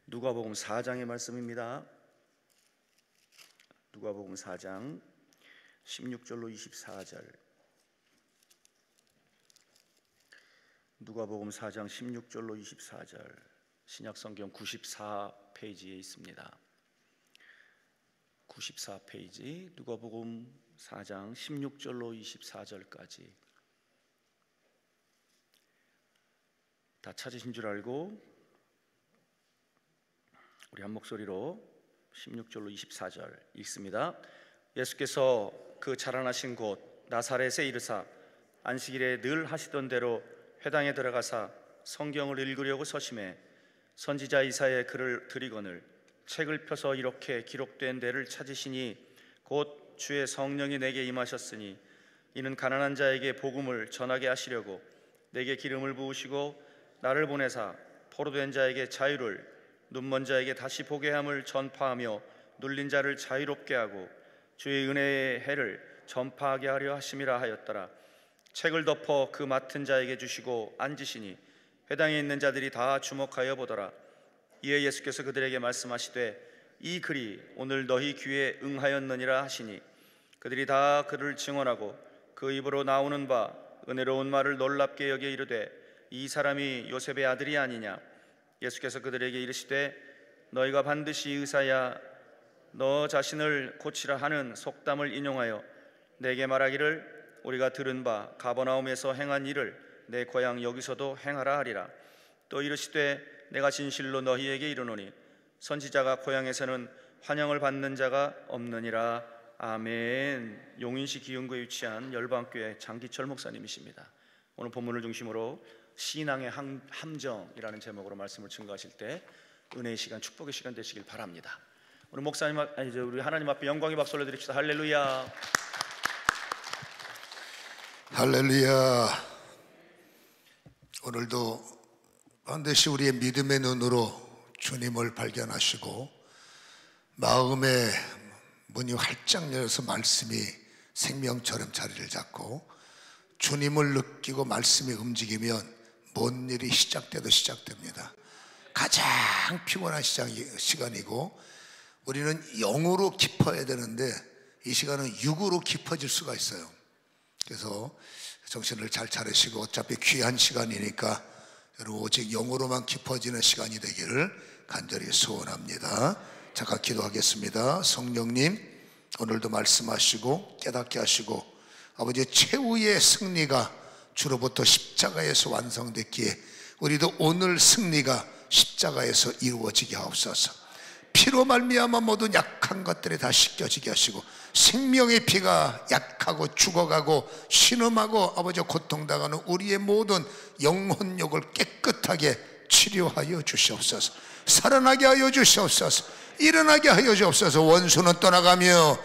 누가복음 4장의 말씀입니다. 누가복음 4장 16절로 24절. 누가복음 4장 16절로 24절. 신약성경 94페이지에 있습니다. 94페이지 누가복음 4장 16절로 24절까지. 다 찾으신 줄 알고 우리 한 목소리로 16절로 24절 읽습니다. 예수께서 그 자라나신 곳 나사렛에 이르사 안식일에 늘 하시던 대로 회당에 들어가사 성경을 읽으려고 서심해 선지자 이사야의 글을 들이거늘 책을 펴서 이렇게 기록된 데를 찾으시니 곧 주의 성령이 내게 임하셨으니 이는 가난한 자에게 복음을 전하게 하시려고 내게 기름을 부으시고 나를 보내사 포로된 자에게 자유를, 눈먼 자에게 다시 보게 함을 전파하며 눌린 자를 자유롭게 하고 주의 은혜의 해를 전파하게 하려 하심이라 하였더라. 책을 덮어 그 맡은 자에게 주시고 앉으시니 회당에 있는 자들이 다 주목하여 보더라. 이에 예수께서 그들에게 말씀하시되 이 글이 오늘 너희 귀에 응하였느니라 하시니 그들이 다 그를 증언하고 그 입으로 나오는 바 은혜로운 말을 놀랍게 여겨 이르되 이 사람이 요셉의 아들이 아니냐. 예수께서 그들에게 이르시되 너희가 반드시 의사야 너 자신을 고치라 하는 속담을 인용하여 내게 말하기를 우리가 들은 바 가버나움에서 행한 일을 내 고향 여기서도 행하라 하리라. 또 이르시되 내가 진실로 너희에게 이르노니 선지자가 고향에서는 환영을 받는 자가 없느니라. 아멘. 용인시 기흥구에 위치한 열방교회 장기철 목사님이십니다. 오늘 본문을 중심으로 신앙의 함정이라는 제목으로 말씀을 증거하실 때 은혜의 시간, 축복의 시간 되시길 바랍니다. 오늘 목사님, 우리 하나님 앞에 영광의 박수 올려드립시다. 할렐루야. 할렐루야. 오늘도 반드시 우리의 믿음의 눈으로 주님을 발견하시고 마음의 문이 활짝 열어서 말씀이 생명처럼 자리를 잡고 주님을 느끼고 말씀이 움직이면 뭔 일이 시작돼도 시작됩니다. 가장 피곤한 시간이고 우리는 영으로 깊어야 되는데 이 시간은 육으로 깊어질 수가 있어요. 그래서 정신을 잘 차리시고 어차피 귀한 시간이니까 여러분 오직 영으로만 깊어지는 시간이 되기를 간절히 소원합니다. 잠깐 기도하겠습니다. 성령님, 오늘도 말씀하시고 깨닫게 하시고 아버지의 최후의 승리가 주로부터 십자가에서 완성됐기에 우리도 오늘 승리가 십자가에서 이루어지게 하옵소서. 피로 말미암아 모든 약한 것들이 다 씻겨지게 하시고 생명의 피가 약하고 죽어가고 신음하고 아버지 고통당하는 우리의 모든 영혼욕을 깨끗하게 치료하여 주시옵소서. 살아나게 하여 주시옵소서. 일어나게 하여 주옵소서. 원수는 떠나가며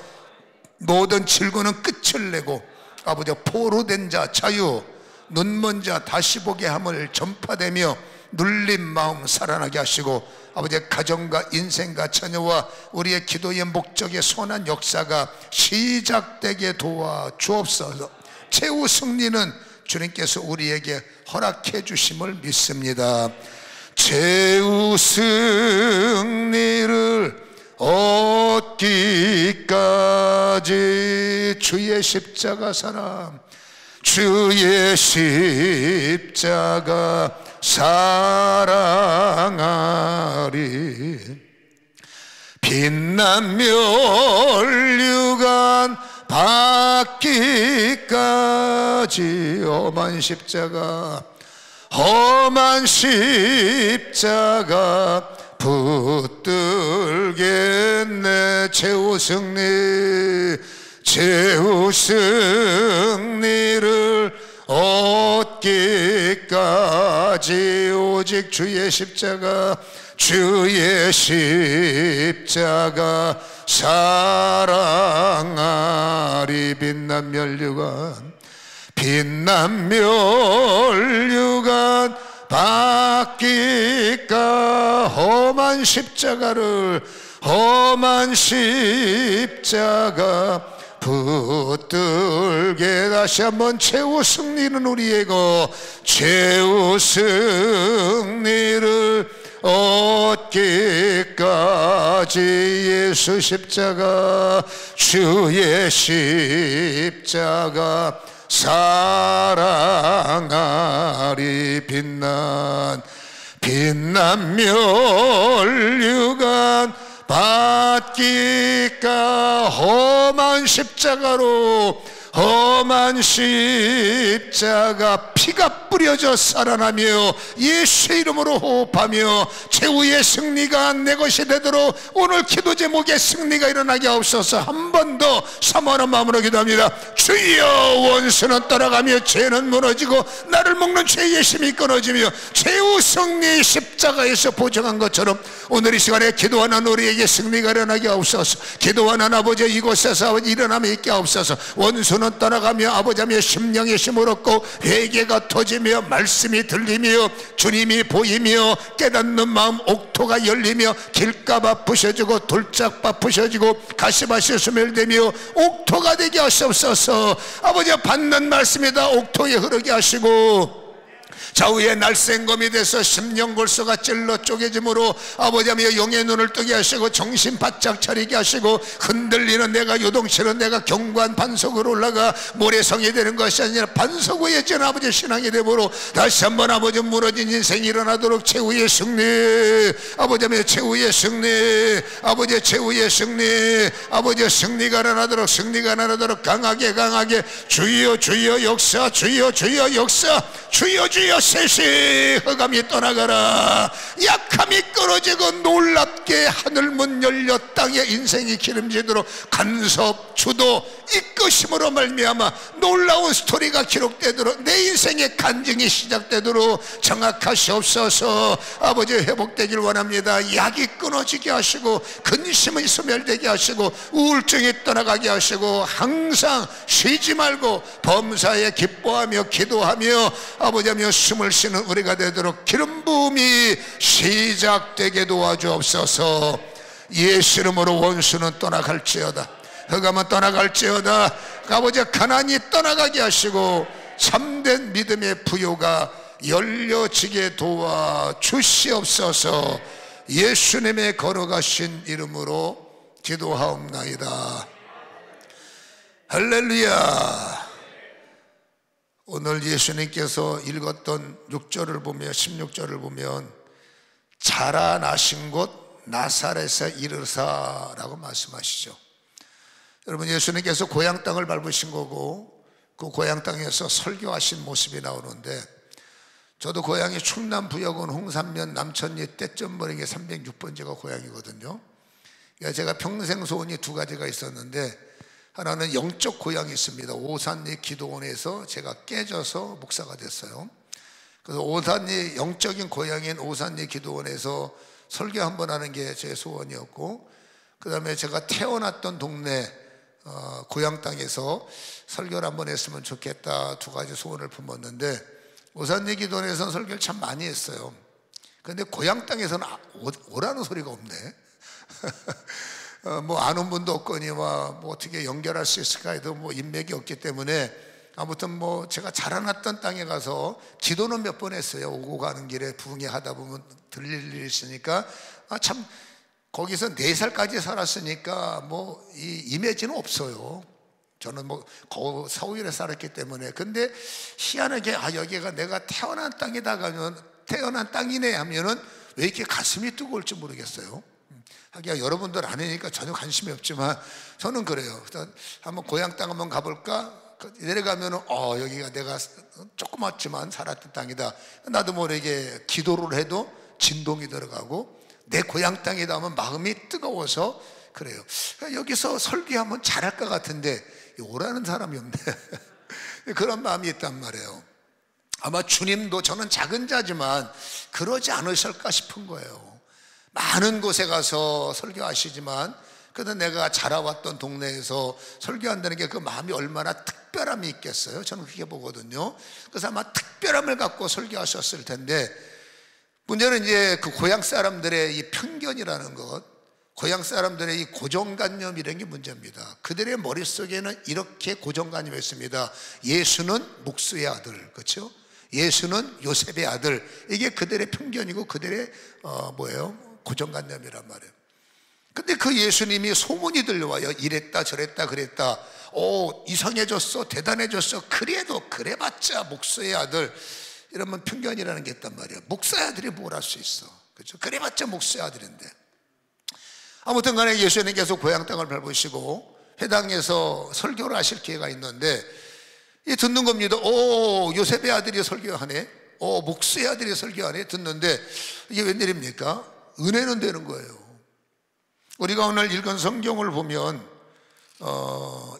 모든 질고는 끝을 내고 아버지 포로된 자 자유, 눈먼 자 다시 보게 함을 전파되며 눌린 마음 살아나게 하시고 아버지의 가정과 인생과 자녀와 우리의 기도의 목적의 선한 역사가 시작되게 도와주옵소서. 최후 승리는 주님께서 우리에게 허락해 주심을 믿습니다. 최후 승리를 얻기까지 주의 십자가 사랑, 주의 십자가 사랑하리. 빛난 멸류관 받기까지 험한 십자가, 험한 십자가 붙들겠네. 최후 승리, 최후 승리를 얻기까지 오직 주의 십자가, 주의 십자가 사랑하리. 빛난 멸류관, 빛난 멸류관 받기까 험한 십자가를, 험한 십자가 붙들게. 다시 한번 최후 승리는 우리의고 최후 승리를 얻기까지 예수 십자가, 주의 십자가 사랑하리. 빛난 멸류관 받기까 험한 십자가로, 험한 십자가 피가 뿌려져 살아나며 예수 이름으로 호흡하며 최후의 승리가 내 것이 되도록 오늘 기도 제목에 승리가 일어나게 하옵소서. 한 번 더 사모하는 마음으로 기도합니다. 주여, 원수는 떠나가며 죄는 무너지고 나를 먹는 죄의 힘이 끊어지며 최후 승리 십자가에서 보증한 것처럼 오늘 이 시간에 기도하는 우리에게 승리가 일어나게 하옵소서. 기도하는 아버지, 이곳에서 일어남이 있게 하옵소서. 원수는 떠나가며 아버지의 심령의 힘을 얻고 회개가 터지며 말씀이 들리며 주님이 보이며 깨닫는 마음, 옥토가 열리며 길가가 부셔지고 돌짝바 부셔지고 가시밭이 소멸되며 옥토가 되게 하시옵소서. 아버지, 받는 말씀이다 옥토에 흐르게 하시고 좌우에 날쌘검이 돼서 심령골수가 찔러 쪼개짐으로 아버지며 영의 눈을 뜨게 하시고 정신 바짝 차리게 하시고 흔들리는 내가 요동치는 내가 견고한 반석으로 올라가 모래성이 되는 것이 아니라 반석 위에 진 아버지 신앙이 되므로 다시 한번 아버지 무너진 인생이 일어나도록 최후의 승리, 아버지며 최후의 승리, 아버지 최후의 승리, 아버지 승리가 일어나도록, 승리가 일어나도록 강하게 주여 주여 역사, 주여 주여 역사, 주여 주여 셋이 흑암이 떠나가라. 약함이 끊어지고 놀랍게 하늘문 열려 땅에 인생이 기름지도록 간섭 주도 이끄심으로 말미암아 놀라운 스토리가 기록되도록 내 인생의 간증이 시작되도록 정확하시옵소서. 아버지, 회복되길 원합니다. 약이 끊어지게 하시고 근심이 소멸되게 하시고 우울증이 떠나가게 하시고 항상 쉬지 말고 범사에 기뻐하며 기도하며 아버지며 숨을 쉬는 우리가 되도록 기름 부음이 시작되게 도와주옵소서. 예수 이름으로 원수는 떠나갈지어다, 흑암은 떠나갈지어다, 아버지 가난이 떠나가게 하시고 참된 믿음의 부요가 열려지게 도와주시옵소서. 예수님의 걸어가신 이름으로 기도하옵나이다. 할렐루야. 오늘 예수님께서 읽었던 6절을 보면 16절을 보면 자라나신 곳 나사렛에 이르사라고 말씀하시죠. 여러분, 예수님께서 고향 땅을 밟으신 거고 그 고향 땅에서 설교하신 모습이 나오는데, 저도 고향이 충남 부여군 홍산면 남천리 떼점머리게 306번지가 고향이거든요. 그러니까 제가 평생 소원이 두 가지가 있었는데, 하나는 영적 고향이 있습니다. 오산리 기도원에서 제가 깨져서 목사가 됐어요. 그래서 오산리 영적인 고향인 오산리 기도원에서 설교 한번 하는 게 제 소원이었고, 그 다음에 제가 태어났던 동네 고향 땅에서 설교를 한번 했으면 좋겠다, 두 가지 소원을 품었는데, 오산리 기도원에서는 설교를 참 많이 했어요. 그런데 고향 땅에서는 오라는 소리가 없네. 뭐 아는 분도 없거니 뭐 어떻게 연결할 수 있을까 해도 뭐 인맥이 없기 때문에, 아무튼 뭐 제가 자라났던 땅에 가서 기도는 몇 번 했어요. 오고 가는 길에 부흥회 하다 보면 들릴 일이 있으니까. 참 거기서 4살까지 살았으니까 뭐 이 이미지는 없어요. 저는 뭐 서울에 살았기 때문에. 근데 희한하게 여기가 내가 태어난 땅이다 가면, 태어난 땅이네 하면은 왜 이렇게 가슴이 뜨거울지 모르겠어요. 하기야 여러분들 아니니까 전혀 관심이 없지만 저는 그래요. 한번 고향 땅 한번 가볼까? 내려가면은 여기가 내가 조그맣지만 살았던 땅이다. 나도 모르게 기도를 해도 진동이 들어가고 내 고향 땅이다 하면 마음이 뜨거워서 그래요. 여기서 설교하면 잘할 것 같은데 오라는 사람이 없네. 그런 마음이 있단 말이에요. 아마 주님도 저는 작은 자지만 그러지 않으실까 싶은 거예요. 많은 곳에 가서 설교하시지만 그래도 내가 자라왔던 동네에서 설교한다는 게 그 마음이 얼마나 특별함이 있겠어요. 저는 그렇게 보거든요. 그래서 아마 특별함을 갖고 설교하셨을 텐데, 문제는 이제 그 고향 사람들의 이 편견이라는 것, 고향 사람들의 이 고정관념이라는 게 문제입니다. 그들의 머릿속에는 이렇게 고정관념이 있습니다. 예수는 목수의 아들, 그렇죠? 예수는 요셉의 아들. 이게 그들의 편견이고 그들의 고정관념이란 말이에요. 근데 그 예수님이 소문이 들려와요. 이랬다 저랬다 그랬다. 이상해졌어, 대단해졌어. 그래도 그래봤자 목사의 아들. 이러면 편견이라는 게 있단 말이에요. 목사의 아들이 뭘 할 수 있어, 그렇죠? 그래봤자 목사의 아들인데. 아무튼 간에 예수님께서 고향 땅을 밟으시고 회당에서 설교를 하실 기회가 있는데 듣는 겁니다. 요셉의 아들이 설교하네, 목수의 아들이 설교하네. 듣는데 이게 웬일입니까? 은혜는 되는 거예요. 우리가 오늘 읽은 성경을 보면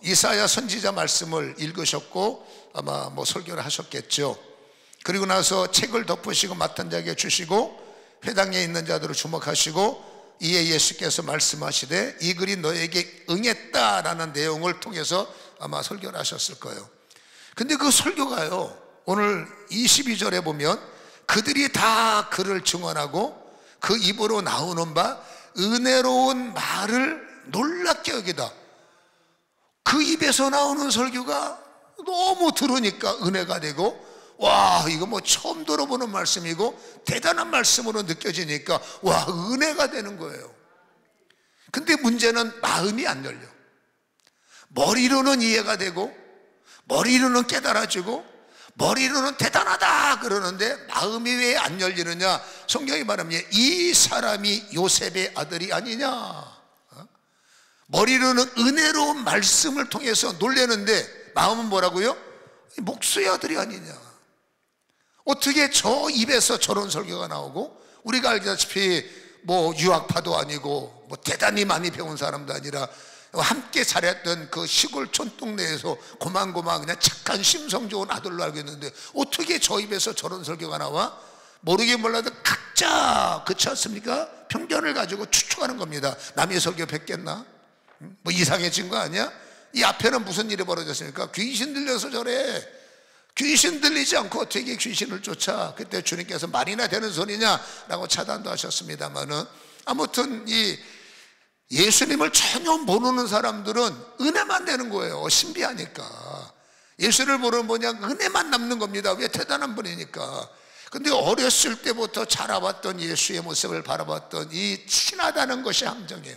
이사야 선지자 말씀을 읽으셨고 아마 설교를 하셨겠죠. 그리고 나서 책을 덮으시고 맡은 자에게 주시고 회당에 있는 자들을 주목하시고 이에 예수께서 말씀하시되 이 글이 너에게 응했다라는 내용을 통해서 아마 설교를 하셨을 거예요. 근데 그 설교가요, 오늘 22절에 보면 그들이 다 그를 증언하고 그 입으로 나오는 바 은혜로운 말을 놀랍게 여기다. 그 입에서 나오는 설교가 너무 들으니까 은혜가 되고, 와, 이거 처음 들어보는 말씀이고 대단한 말씀으로 느껴지니까 와, 은혜가 되는 거예요. 근데 문제는 마음이 안 열려. 머리로는 이해가 되고 머리로는 깨달아지고 머리로는 대단하다 그러는데 마음이 왜 안 열리느냐? 성경이 말합니다. 이 사람이 요셉의 아들이 아니냐. 머리로는 은혜로운 말씀을 통해서 놀래는데 마음은 뭐라고요? 목수의 아들이 아니냐. 어떻게 저 입에서 저런 설교가 나오고, 우리가 알다시피 유학파도 아니고 대단히 많이 배운 사람도 아니라 함께 자랐던 그 시골 촌동네에서 고만고만 그냥 착한 심성 좋은 아들로 알고 있는데 어떻게 저 입에서 저런 설교가 나와? 모르긴 몰라도 각자, 그렇지 않습니까? 편견을 가지고 추측하는 겁니다. 남의 설교 뵙겠나? 이상해진 거 아니야? 이 앞에는 무슨 일이 벌어졌습니까? 귀신 들려서 저래. 귀신 들리지 않고 어떻게 귀신을 쫓아? 그때 주님께서 말이나 되는 소리냐라고 차단도 하셨습니다만은, 아무튼 이 예수님을 전혀 모르는 사람들은 은혜만 되는 거예요. 신비하니까. 예수를 모르는 뭐냐? 은혜만 남는 겁니다. 왜? 대단한 분이니까. 근데 어렸을 때부터 자라봤던 예수의 모습을 바라봤던 이 친하다는 것이 함정이에요.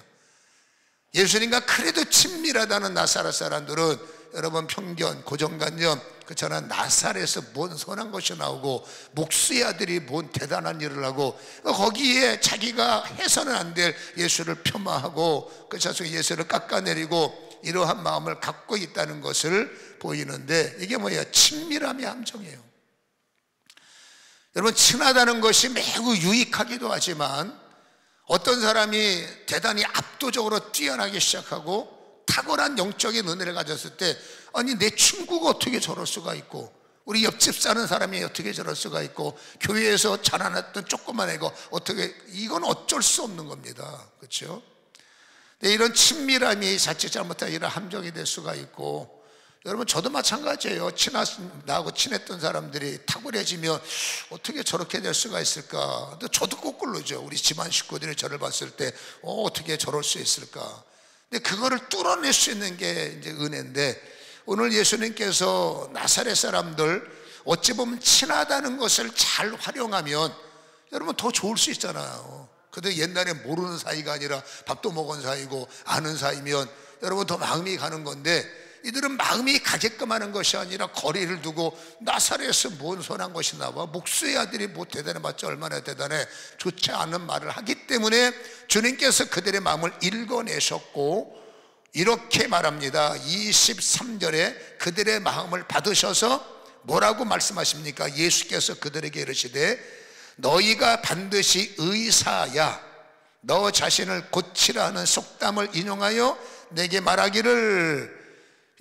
예수님과 그래도 친밀하다는 나사렛 사람들은 여러분 편견, 고정관념, 그렇잖아. 나사렛에서 뭔 선한 것이 나오고 목수의 아들이 뭔 대단한 일을 하고 거기에 자기가 해서는 안 될 예수를 폄하하고 그래서 예수를 깎아내리고 이러한 마음을 갖고 있다는 것을 보이는데, 이게 뭐예요? 친밀함의 함정이에요. 여러분, 친하다는 것이 매우 유익하기도 하지만 어떤 사람이 대단히 압도적으로 뛰어나기 시작하고 탁월한 영적인 은혜를 가졌을 때, 아니 내 친구가 어떻게 저럴 수가 있고, 우리 옆집 사는 사람이 어떻게 저럴 수가 있고, 교회에서 자라났던 조그만 애가 어떻게, 이건 어쩔 수 없는 겁니다. 그렇죠? 이런 친밀함이 자칫 잘못하면 이런 함정이 될 수가 있고, 여러분 저도 마찬가지예요. 나하고 친했던 사람들이 탁월해지면 어떻게 저렇게 될 수가 있을까? 근데 저도 거꾸로죠. 우리 집안 식구들이 저를 봤을 때 어떻게 저럴 수 있을까? 근데 그거를 뚫어낼 수 있는 게 이제 은혜인데, 오늘 예수님께서 나사렛 사람들 어찌 보면 친하다는 것을 잘 활용하면 여러분 더 좋을 수 있잖아요. 근데 옛날에 모르는 사이가 아니라 밥도 먹은 사이고 아는 사이면 여러분 더 마음이 가는 건데, 이들은 마음이 가게끔 하는 것이 아니라 거리를 두고 나사렛에서 뭔 선한 것이 나와? 목수의 아들이 뭐 대단해봤자 얼마나 대단해? 좋지 않은 말을 하기 때문에 주님께서 그들의 마음을 읽어내셨고, 이렇게 말합니다. 23절에 그들의 마음을 받으셔서 뭐라고 말씀하십니까? 예수께서 그들에게 이르시되 너희가 반드시 의사야 너 자신을 고치라 하는 속담을 인용하여 내게 말하기를.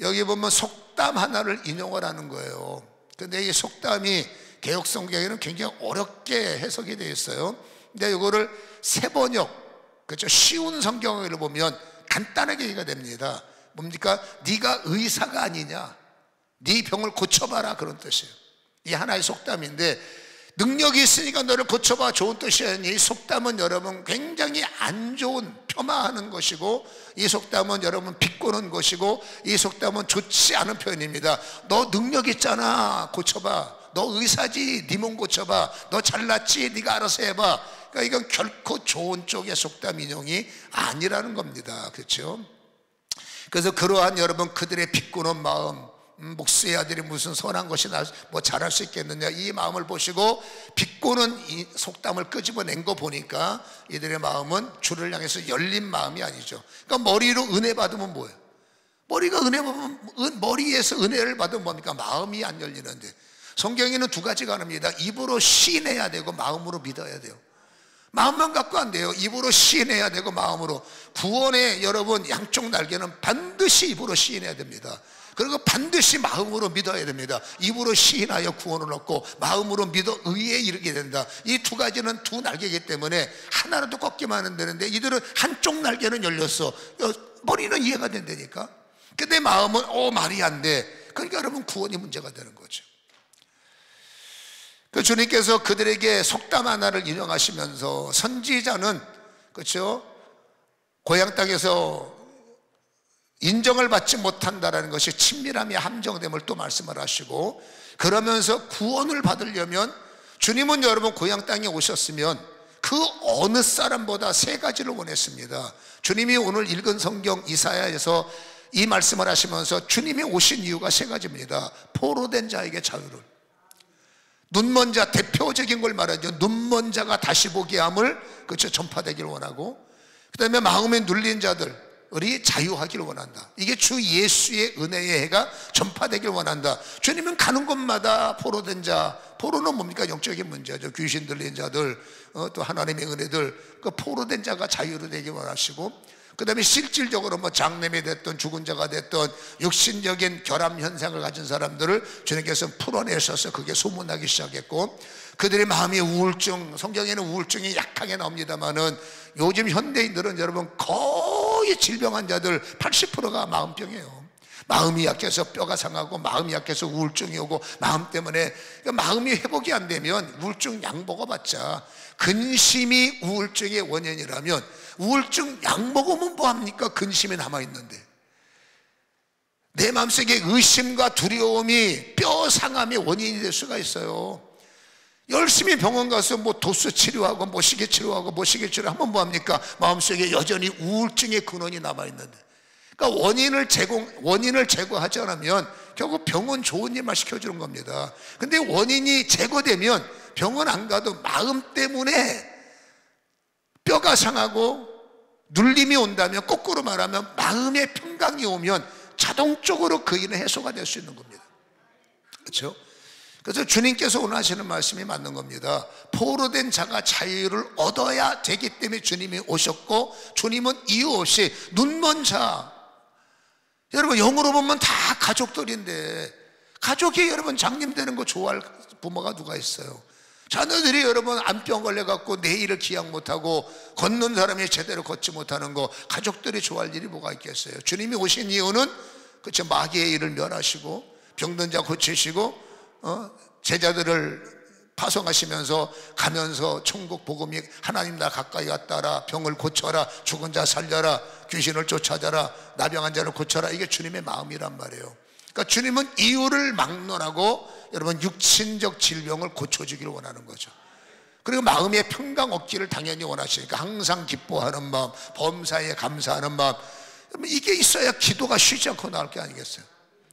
여기 보면 속담 하나를 인용을 하는 거예요. 근데 이 속담이 개역성경에는 굉장히 어렵게 해석이 되어 있어요. 근데 이거를 세번역, 그렇죠, 쉬운 성경을 보면 간단하게 얘기가 됩니다. 뭡니까? 네가 의사가 아니냐, 네 병을 고쳐봐라, 그런 뜻이에요. 이 하나의 속담인데, 능력이 있으니까 너를 고쳐봐, 좋은 뜻이 아니니, 이 속담은 여러분 굉장히 안 좋은, 폄하하는 것이고, 이 속담은 여러분 비꼬는 것이고, 이 속담은 좋지 않은 표현입니다. 너 능력 있잖아, 고쳐봐. 너 의사지, 네 몸 고쳐봐. 너 잘났지, 네가 알아서 해봐. 그러니까 이건 결코 좋은 쪽의 속담 인용이 아니라는 겁니다. 그렇죠? 그래서 그러한 여러분 그들의 비꼬는 마음, 목수의 아들이 무슨 선한 것이 뭐 잘할 수 있겠느냐, 이 마음을 보시고 비꼬는 이 속담을 끄집어낸 거 보니까 이들의 마음은 주를 향해서 열린 마음이 아니죠. 그러니까 머리로 은혜 받으면 뭐예요? 머리가 은혜 받으면, 머리에서 은혜를 받으면 뭡니까? 마음이 안 열리는데, 성경에는 두 가지가 나옵니다. 입으로 시인해야 되고 마음으로 믿어야 돼요. 마음만 갖고 안 돼요. 입으로 시인해야 되고 마음으로. 구원의 여러분 양쪽 날개는 반드시 입으로 시인해야 됩니다. 그리고 반드시 마음으로 믿어야 됩니다. 입으로 시인하여 구원을 얻고 마음으로 믿어 의에 이르게 된다. 이 두 가지는 두 날개이기 때문에 하나라도 꺾기만 하면 되는데, 이들은 한쪽 날개는 열렸어. 머리는 이해가 된다니까. 근데 마음은 말이 안 돼. 그러니까 여러분 구원이 문제가 되는 거죠. 그 주님께서 그들에게 속담 하나를 인용하시면서, 선지자는 그렇죠, 고향 땅에서 인정을 받지 못한다라는 것이 친밀함이 함정됨을 또 말씀을 하시고, 그러면서 구원을 받으려면 주님은 여러분 고향 땅에 오셨으면 그 어느 사람보다 세 가지를 원했습니다. 주님이 오늘 읽은 성경 이사야에서 이 말씀을 하시면서 주님이 오신 이유가 세 가지입니다. 포로된 자에게 자유를, 눈먼 자, 대표적인 걸 말하죠. 눈먼 자가 다시 보게 함을 그렇죠, 전파되기를 원하고, 그 다음에 마음에 눌린 자들이 자유하기를 원한다. 이게 주 예수의 은혜의 해가 전파되기를 원한다. 주님은 가는 곳마다 포로된 자, 포로는 뭡니까? 영적인 문제죠. 귀신 들린 자들, 또 하나님의 은혜들, 그 포로된 자가 자유로 되기 원하시고, 그 다음에 실질적으로 뭐 장냄이 됐던 죽은 자가 됐던 육신적인 결함 현상을 가진 사람들을 주님께서 풀어내셔서 그게 소문나기 시작했고, 그들의 마음의 우울증, 성경에는 우울증이 약하게 나옵니다만은 요즘 현대인들은 여러분 거의 질병 환자들 80%가 마음병이에요. 마음이 약해서 뼈가 상하고, 마음이 약해서 우울증이 오고, 마음 때문에 마음이 회복이 안 되면 우울증 약 먹어봤자, 근심이 우울증의 원인이라면 우울증 약 먹으면 뭐합니까? 근심이 남아있는데. 내 마음속에 의심과 두려움이 뼈 상함의 원인이 될 수가 있어요. 열심히 병원 가서 뭐 도수 치료하고 뭐 시계 치료하고 뭐 시계 치료하면 뭐합니까? 마음속에 여전히 우울증의 근원이 남아있는데. 그러니까 원인을 제거하지 않으면 결국 병원 좋은 일만 시켜주는 겁니다. 근데 원인이 제거되면 병원 안 가도 마음 때문에 뼈가 상하고 눌림이 온다면, 거꾸로 말하면 마음의 평강이 오면 자동적으로 그 일은 해소가 될 수 있는 겁니다. 그렇죠? 그래서 주님께서 오늘 하시는 말씀이 맞는 겁니다. 포로된 자가 자유를 얻어야 되기 때문에 주님이 오셨고, 주님은 이유 없이 눈먼 자, 여러분 영으로 보면 다 가족들인데, 가족이 여러분 장님 되는 거 좋아할 부모가 누가 있어요? 자녀들이 여러분 암병 걸려갖고 내일을 기약 못하고 걷는 사람이 제대로 걷지 못하는 거, 가족들이 좋아할 일이 뭐가 있겠어요? 주님이 오신 이유는 그렇죠, 마귀의 일을 멸하시고 병든 자 고치시고 제자들을 파송하시면서 가면서 천국 복음이 하나님 나 가까이 왔다라, 병을 고쳐라, 죽은 자 살려라, 귀신을 쫓아내라, 나병한 자를 고쳐라, 이게 주님의 마음이란 말이에요. 그러니까 주님은 이유를 막론하고 여러분 육신적 질병을 고쳐주기를 원하는 거죠. 그리고 마음의 평강 얻기를 당연히 원하시니까 항상 기뻐하는 마음, 범사에 감사하는 마음, 이게 있어야 기도가 쉬지 않고 나올 게 아니겠어요?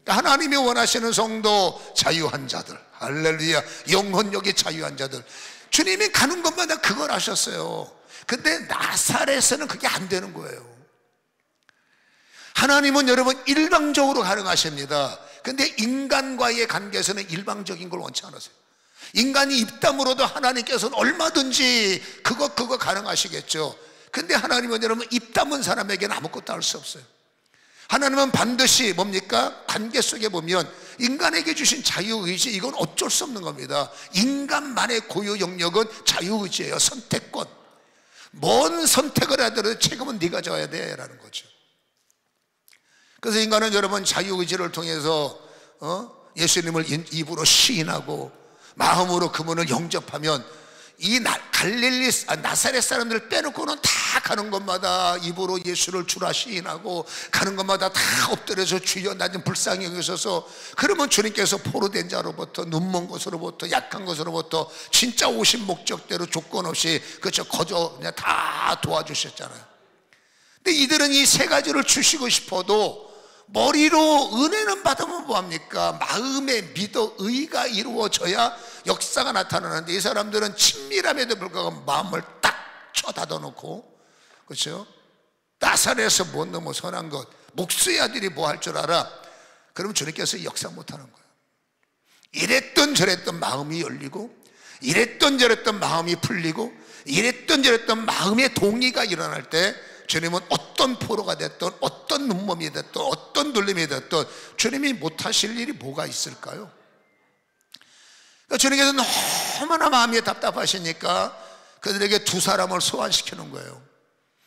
그러니까 하나님이 원하시는 성도, 자유한 자들, 할렐루야, 영혼력이 자유한 자들, 주님이 가는 것마다 그걸 하셨어요. 근데 나사렛에는 그게 안 되는 거예요. 하나님은 여러분 일방적으로 가능하십니다. 근데 인간과의 관계에서는 일방적인 걸 원치 않으세요. 인간이 입담으로도 하나님께서는 얼마든지 그거 가능하시겠죠. 근데 하나님은 여러분 입담은 사람에게는 아무것도 할 수 없어요. 하나님은 반드시 뭡니까? 관계 속에 보면 인간에게 주신 자유의지, 이건 어쩔 수 없는 겁니다. 인간만의 고유 영역은 자유의지예요. 선택권. 뭔 선택을 하더라도 책임은 네가 져야 돼 라는 거죠. 그래서 인간은 여러분 자유의지를 통해서 예수님을 입으로 시인하고 마음으로 그분을 영접하면 이 갈릴리 나사렛 사람들을 빼놓고는 다 가는 곳마다 입으로 예수를 주라 시인하고 가는 곳마다 다 엎드려서 주여 나 좀 불쌍히 여기소서. 그러면 주님께서 포로된 자로부터, 눈먼 것으로부터, 약한 것으로부터 진짜 오신 목적대로 조건 없이 그저 거저 그냥 다 도와주셨잖아요. 근데 이들은 이 세 가지를 주시고 싶어도 머리로 은혜는 받으면 뭐합니까? 마음에 믿어 의가 이루어져야 역사가 나타나는데, 이 사람들은 친밀함에도 불구하고 마음을 딱 쳐닫아놓고, 그렇죠? 나사렛에서 못 넘어 선한 것, 목수의 아들이 뭐 할 줄 알아? 그러면 주님께서 역사 못하는 거예요. 이랬던 저랬던 마음이 열리고, 이랬던 저랬던 마음이 풀리고, 이랬던 저랬던 마음의 동의가 일어날 때 주님은 어떤 포로가 됐든 어떤 눈몸이 됐든 어떤 눌림이 됐든 주님이 못하실 일이 뭐가 있을까요? 그러니까 주님께서 너무나 마음이 답답하시니까 그들에게 두 사람을 소환시키는 거예요.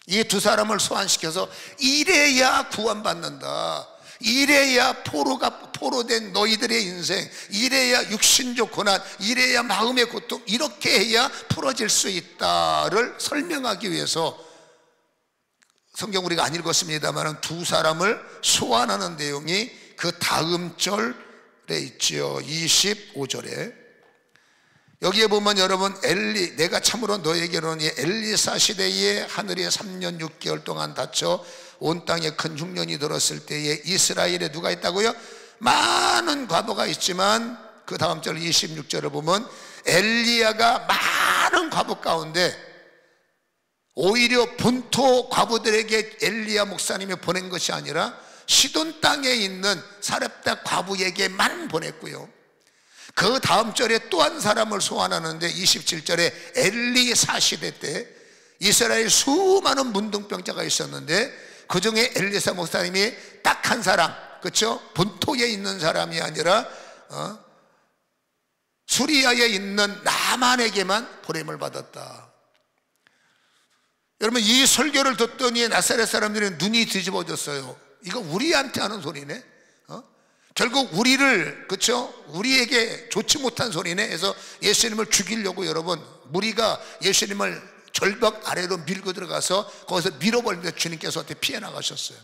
이 두 사람을 소환시켜서 이래야 구원받는다, 이래야 포로된 너희들의 인생, 이래야 육신적 고난, 이래야 마음의 고통, 이렇게 해야 풀어질 수 있다를 설명하기 위해서 성경 우리가 안 읽었습니다만 두 사람을 소환하는 내용이 그 다음 절에 있지요. 25절에 여기에 보면 여러분, 내가 참으로 너에게로니 엘리사 시대에 하늘이 3년 6개월 동안 닫혀 온 땅에 큰 흉년이 들었을 때에 이스라엘에 누가 있다고요? 많은 과부가 있지만 그 다음 절 26절을 보면 엘리야가 많은 과부 가운데 오히려 본토 과부들에게 엘리야 목사님이 보낸 것이 아니라 시돈 땅에 있는 사렙다 과부에게만 보냈고요. 그 다음 절에 또 한 사람을 소환하는데 27절에 엘리사 시대 때 이스라엘 수많은 문둥병자가 있었는데 그 중에 엘리사 목사님이 딱 한 사람, 그렇죠? 본토에 있는 사람이 아니라 수리아에 있는 나만에게만 보냄을 받았다. 여러분, 이 설교를 듣더니 나사렛 사람들이 눈이 뒤집어졌어요. 이거 우리한테 하는 소리네. 결국 우리를, 그렇죠? 우리에게 좋지 못한 소리네 해서 예수님을 죽이려고 여러분, 무리가 예수님을 절벽 아래로 밀고 들어가서 거기서 밀어버리는데 주님께서 어떻게 피해 나가셨어요.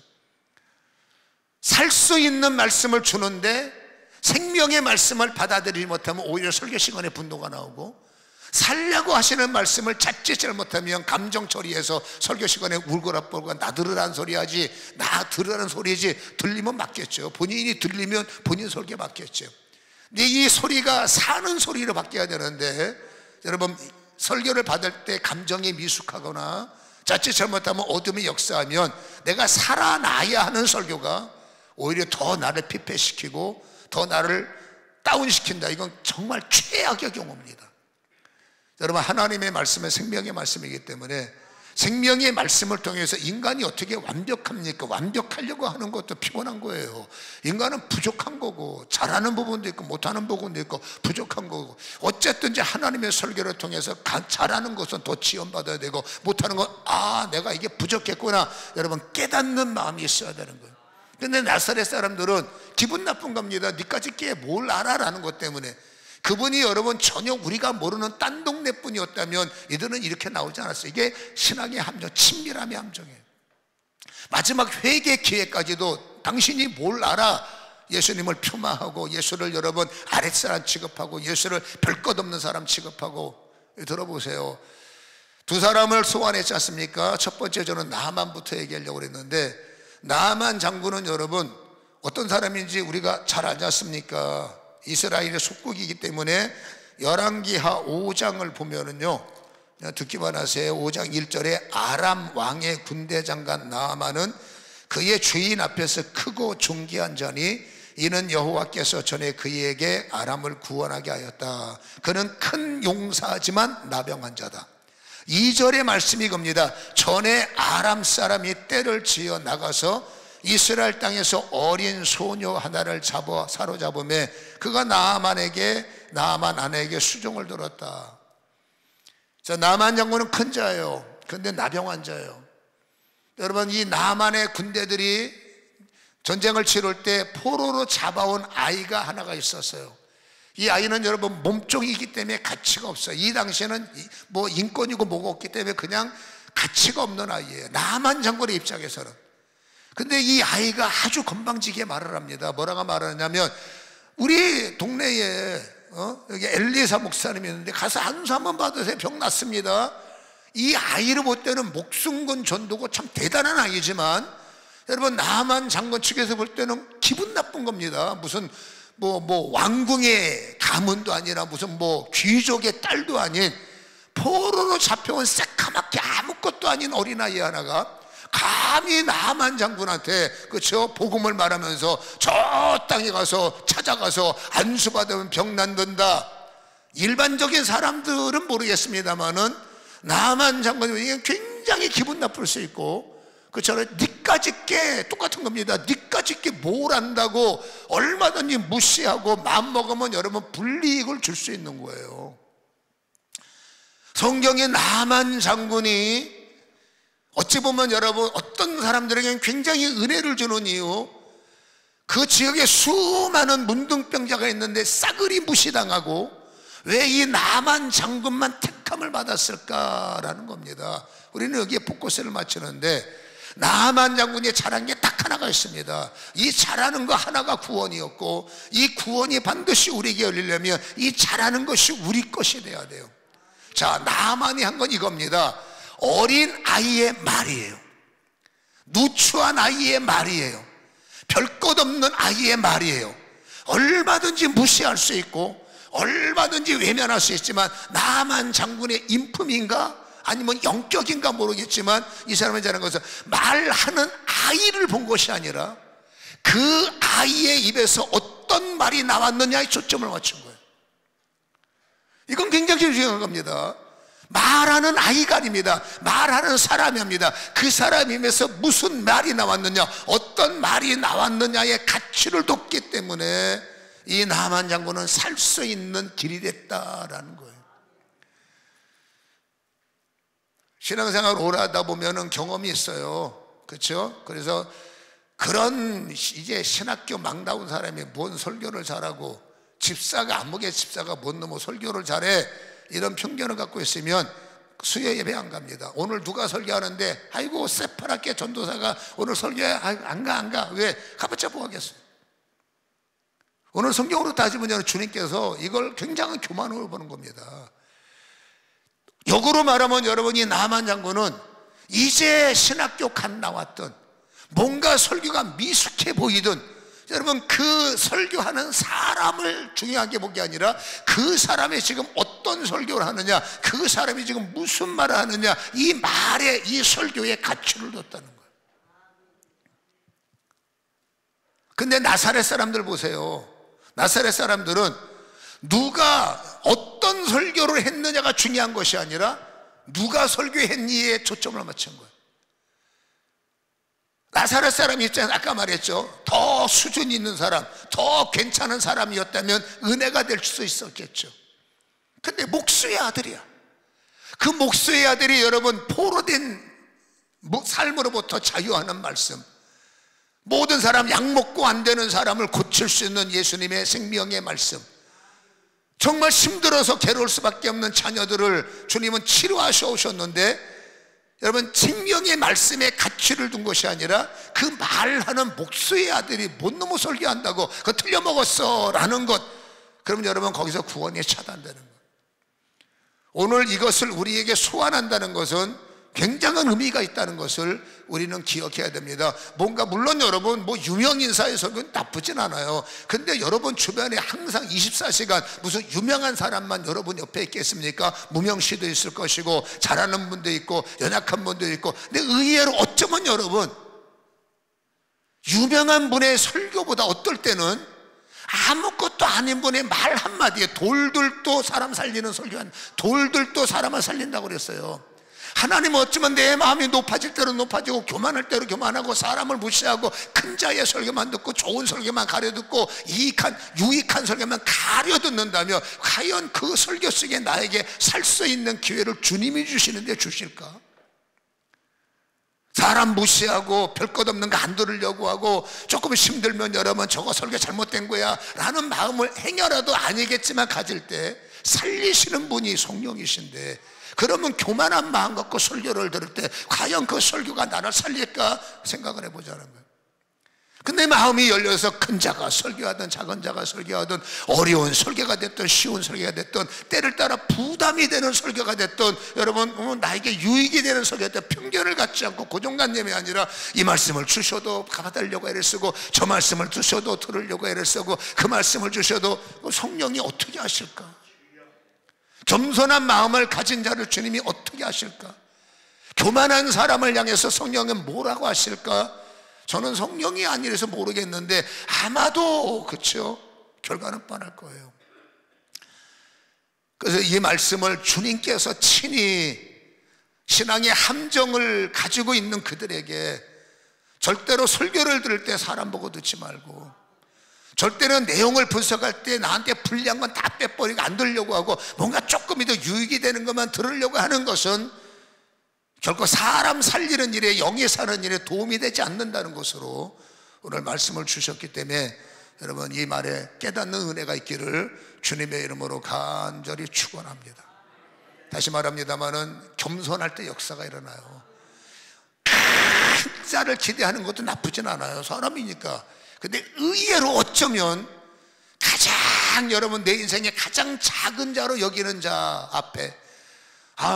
살 수 있는 말씀을 주는데 생명의 말씀을 받아들이지 못하면 오히려 설교 시간에 분노가 나오고, 살려고 하시는 말씀을 자칫 잘못하면 감정 처리해서 설교 시간에 울고락불고 나 들으라는 소리 하지, 나 들으라는 소리지, 들리면 맞겠죠. 본인이 들리면 본인 설교에 맞겠죠. 근데 이 소리가 사는 소리로 바뀌어야 되는데, 여러분 설교를 받을 때 감정이 미숙하거나 자칫 잘못하면 어둠이 역사하면 내가 살아나야 하는 설교가 오히려 더 나를 피폐시키고 더 나를 다운시킨다. 이건 정말 최악의 경우입니다. 여러분, 하나님의 말씀은 생명의 말씀이기 때문에 생명의 말씀을 통해서 인간이 어떻게 완벽합니까? 완벽하려고 하는 것도 피곤한 거예요. 인간은 부족한 거고, 잘하는 부분도 있고 못하는 부분도 있고 부족한 거고, 어쨌든 이제 하나님의 설교를 통해서 잘하는 것은 더 지원받아야 되고 못하는 건 내가 이게 부족했구나, 여러분 깨닫는 마음이 있어야 되는 거예요. 근데 나사렛 사람들은 기분 나쁜 겁니다. 니까지 꽤 뭘 알아라는 것 때문에. 그분이 여러분 전혀 우리가 모르는 딴 동네 분이었다면 이들은 이렇게 나오지 않았어요. 이게 신앙의 함정, 친밀함의 함정이에요. 마지막 회개 기회까지도 당신이 뭘 알아? 예수님을 폄하하고 예수를 여러분 아랫사람 취급하고 예수를 별 것 없는 사람 취급하고. 들어보세요. 두 사람을 소환했지 않습니까? 첫 번째 저는 나만부터 얘기하려고 그랬는데, 나만 장군은 여러분 어떤 사람인지 우리가 잘 알지 않습니까? 이스라엘의 속국이기 때문에 열왕기하 5장을 보면은요, 듣기만 하세요. 5장 1절에 아람 왕의 군대 장관 나아만은 그의 주인 앞에서 크고 존귀한 자니 이는 여호와께서 전에 그에게 아람을 구원하게 하였다. 그는 큰 용사지만 나병한 자다. 2절의 말씀이 겁니다. 전에 아람 사람이 떼를 지어 나가서 이스라엘 땅에서 어린 소녀 하나를 사로잡음에 그가 나아만 아내에게 수종을 들었다. 자, 나아만 장군은 큰 자예요. 그런데 나병한 자예요. 여러분, 이 나아만의 군대들이 전쟁을 치를 때 포로로 잡아온 아이가 하나가 있었어요. 이 아이는 여러분 몸종이기 때문에 가치가 없어요. 이 당시에는 뭐 인권이고 뭐가 없기 때문에 그냥 가치가 없는 아이예요. 나만 장군의 입장에서는. 근데 이 아이가 아주 건방지게 말을 합니다. 뭐라고 말하냐면, 우리 동네에 여기 엘리사 목사님이 있는데 가서 안수 한번 받으세요. 병 낫습니다. 이 아이를 볼 때는 목숨 건 전도고 참 대단한 아이지만, 여러분 나만 장군 측에서 볼 때는 기분 나쁜 겁니다. 무슨 뭐 왕궁의 가문도 아니라 무슨 뭐 귀족의 딸도 아닌 포로로 잡혀온 새까맣게 아무것도 아닌 어린아이 하나가 감히 나만 장군한테, 그렇죠, 복음을 말하면서 저 땅에 가서 찾아가서 안수받으면 병 낫는다. 일반적인 사람들은 모르겠습니다만은 나만 장군이 굉장히 기분 나쁠 수 있고, 그렇죠, 니까짓게 똑같은 겁니다. 니까짓게 뭘 안다고 얼마든지 무시하고 마음먹으면 여러분 불이익을 줄 수 있는 거예요. 성경의 나만 장군이 어찌 보면 여러분 어떤 사람들에게는 굉장히 은혜를 주는 이유, 그 지역에 수많은 문둥병자가 있는데 싸그리 무시당하고 왜 이 나만 장군만 택함을 받았을까라는 겁니다. 우리는 여기에 포커스를 맞추는데, 나만 장군이 잘한 게 딱 하나가 있습니다. 이 잘하는 거 하나가 구원이었고, 이 구원이 반드시 우리에게 열리려면 이 잘하는 것이 우리 것이 돼야 돼요. 자, 나만이 한 건 이겁니다. 어린 아이의 말이에요. 누추한 아이의 말이에요. 별 것 없는 아이의 말이에요. 얼마든지 무시할 수 있고 얼마든지 외면할 수 있지만, 나만 장군의 인품인가 아니면 영격인가 모르겠지만, 이 사람이 잘한 것은 말하는 아이를 본 것이 아니라 그 아이의 입에서 어떤 말이 나왔느냐에 초점을 맞춘 거예요. 이건 굉장히 중요한 겁니다. 말하는 아이가 아닙니다. 말하는 사람입니다. 그 사람 입에서 무슨 말이 나왔느냐, 어떤 말이 나왔느냐의 가치를 뒀기 때문에 이 나만 장군은 살 수 있는 길이 됐다라는 거예요. 신앙생활 오래 하다 보면은 경험이 있어요. 그렇죠? 그래서 그런 이제 신학교 막 나온 사람이 뭔 설교를 잘하고, 집사가 안목의 집사가 뭔 놈의 설교를 잘해, 이런 편견을 갖고 있으면 수요 예배 안 갑니다. 오늘 누가 설교하는데 아이고 새파랗게 전도사가 오늘 설교해, 안 가. 왜? 가봤자 뭐 하겠어요. 오늘 성경으로 따지면 주님께서 이걸 굉장한 교만으로 보는 겁니다. 역으로 말하면 여러분이 나만 장군은 이제 신학교 갓 나왔던, 뭔가 설교가 미숙해 보이던, 여러분 그 설교하는 사람을 중요하게 본 게 아니라 그 사람이 지금 어떤 설교를 하느냐, 그 사람이 지금 무슨 말을 하느냐, 이 말에, 이 설교에 가치를 뒀다는 거예요. 근데 나사렛 사람들 보세요. 나사렛 사람들은 누가 어떤 설교를 했느냐가 중요한 것이 아니라 누가 설교했니에 초점을 맞춘 거예요. 나사렛 사람 입장에서 아까 말했죠. 더 수준 있는 사람, 더 괜찮은 사람이었다면 은혜가 될 수 있었겠죠. 근데 목수의 아들이야. 그 목수의 아들이 여러분 포로된 삶으로부터 자유하는 말씀, 모든 사람, 약 먹고 안 되는 사람을 고칠 수 있는 예수님의 생명의 말씀, 정말 힘들어서 괴로울 수밖에 없는 자녀들을 주님은 치료하셔 오셨는데, 여러분 생명의 말씀에 가치를 둔 것이 아니라 그 말하는 목수의 아들이 뭔 놈의 설교한다고 그거 틀려먹었어 라는 것, 그러면 여러분 거기서 구원이 차단되는 거예요. 오늘 이것을 우리에게 소환한다는 것은 굉장한 의미가 있다는 것을 우리는 기억해야 됩니다. 뭔가 물론 여러분 뭐 유명 인사의 설교는 나쁘진 않아요. 근데 여러분 주변에 항상 24시간 무슨 유명한 사람만 여러분 옆에 있겠습니까? 무명 씨도 있을 것이고 잘하는 분도 있고 연약한 분도 있고. 근데 의외로 어쩌면 여러분 유명한 분의 설교보다 어떨 때는 아무것도 아닌 분의 말 한마디에 돌들도 사람 살리는 설교한, 돌들도 사람을 살린다고 그랬어요. 하나님은 어쩌면 내 마음이 높아질 때로 높아지고 교만할 때로 교만하고 사람을 무시하고 큰 자의 설교만 듣고 좋은 설교만 가려듣고 유익한 설교만 가려듣는다며 과연 그 설교 속에 나에게 살 수 있는 기회를 주님이 주시는데 주실까? 사람 무시하고 별 것 없는 거 안 들으려고 하고 조금 힘들면 여러분 저거 설교 잘못된 거야 라는 마음을 행여라도 아니겠지만 가질 때 살리시는 분이 성령이신데, 그러면 교만한 마음 갖고 설교를 들을 때 과연 그 설교가 나를 살릴까 생각을 해보자는 거예요. 근데 마음이 열려서 큰 자가 설교하든 작은 자가 설교하든 어려운 설교가 됐든 쉬운 설교가 됐든 때를 따라 부담이 되는 설교가 됐든 여러분 나에게 유익이 되는 설교가 됐든 편견을 갖지 않고 고정관념이 아니라 이 말씀을 주셔도 받아들려고 애를 쓰고 저 말씀을 주셔도 들으려고 애를 쓰고 그 말씀을 주셔도 성령이 어떻게 하실까? 겸손한 마음을 가진 자를 주님이 어떻게 하실까? 교만한 사람을 향해서 성령은 뭐라고 하실까? 저는 성령이 아니라서 모르겠는데 아마도 그렇죠, 결과는 뻔할 거예요. 그래서 이 말씀을 주님께서 친히 신앙의 함정을 가지고 있는 그들에게 절대로 설교를 들을 때 사람 보고 듣지 말고, 절대로 내용을 분석할 때 나한테 불리한 건 다 빼버리고 안 들으려고 하고 뭔가 조금이라도 유익이 되는 것만 들으려고 하는 것은 결코 사람 살리는 일에, 영이 사는 일에 도움이 되지 않는다는 것으로 오늘 말씀을 주셨기 때문에 여러분 이 말에 깨닫는 은혜가 있기를 주님의 이름으로 간절히 축원합니다. 다시 말합니다마는 겸손할 때 역사가 일어나요. 큰 자를 기대하는 것도 나쁘진 않아요, 사람이니까. 근데 의외로 어쩌면 가장 여러분 내 인생의 가장 작은 자로 여기는 자 앞에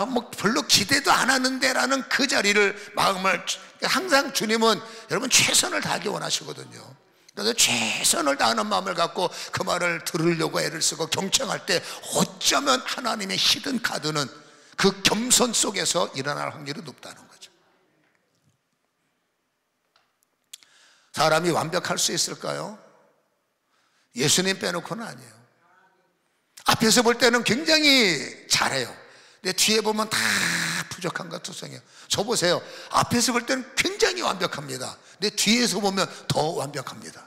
뭐 별로 기대도 안 하는데 라는 그 자리를 마음을, 항상 주님은 여러분 최선을 다하기 원하시거든요. 그래서 최선을 다하는 마음을 갖고 그 말을 들으려고 애를 쓰고 경청할 때 어쩌면 하나님의 히든 카드는 그 겸손 속에서 일어날 확률이 높다는 거죠. 사람이 완벽할 수 있을까요? 예수님 빼놓고는 아니에요. 앞에서 볼 때는 굉장히 잘해요. 근데 뒤에 보면 다 부족한 것 투성이에요. 저 보세요, 앞에서 볼 때는 굉장히 완벽합니다. 근데 뒤에서 보면 더 완벽합니다.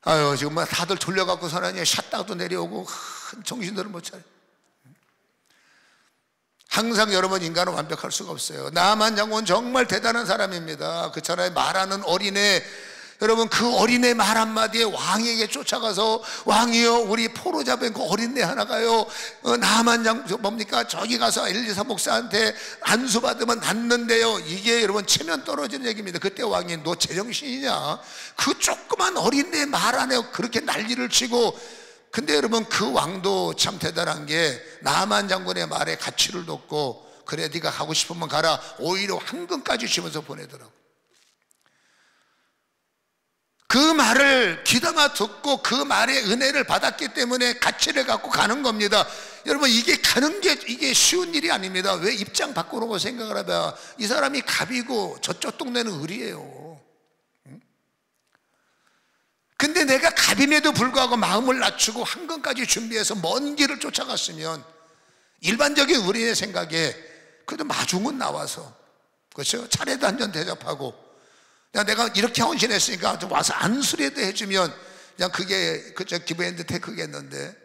아유 지금 막 다들 졸려갖고 사나니 샷다도 내려오고 정신들을 못 차려. 항상 여러분 인간은 완벽할 수가 없어요. 나만 장군 정말 대단한 사람입니다. 그처럼 말하는 어린애, 여러분 그 어린애 말 한마디에 왕에게 쫓아가서 왕이여 우리 포로 잡은 그 어린애 하나가요 나만 장군 뭡니까 저기 가서 엘리사 목사한테 안수 받으면 낫는데요. 이게 여러분 체면 떨어지는 얘기입니다. 그때 왕이 너 제정신이냐, 그 조그만 어린애 말 안에 그렇게 난리를 치고. 근데 여러분 그 왕도 참 대단한 게 나만 장군의 말에 가치를 뒀고 그래 네가 가고 싶으면 가라, 오히려 황금까지 주면서 보내더라고. 그 말을 귀담아 듣고 그 말의 은혜를 받았기 때문에 가치를 갖고 가는 겁니다. 여러분 이게 가는 게 이게 쉬운 일이 아닙니다. 왜 입장 바꾸라고 생각을 하면 이 사람이 갑이고 저쪽 동네는 을이에요. 근데 내가 갑임에도 불구하고 마음을 낮추고 황금까지 준비해서 먼 길을 쫓아갔으면 일반적인 우리의 생각에 그래도 마중은 나와서 그렇죠, 차례도 한 잔 대접하고 내가 이렇게 헌신했으니까 좀 와서 안수라도 해주면 그냥 그게 그저 기브앤드 테크겠는데,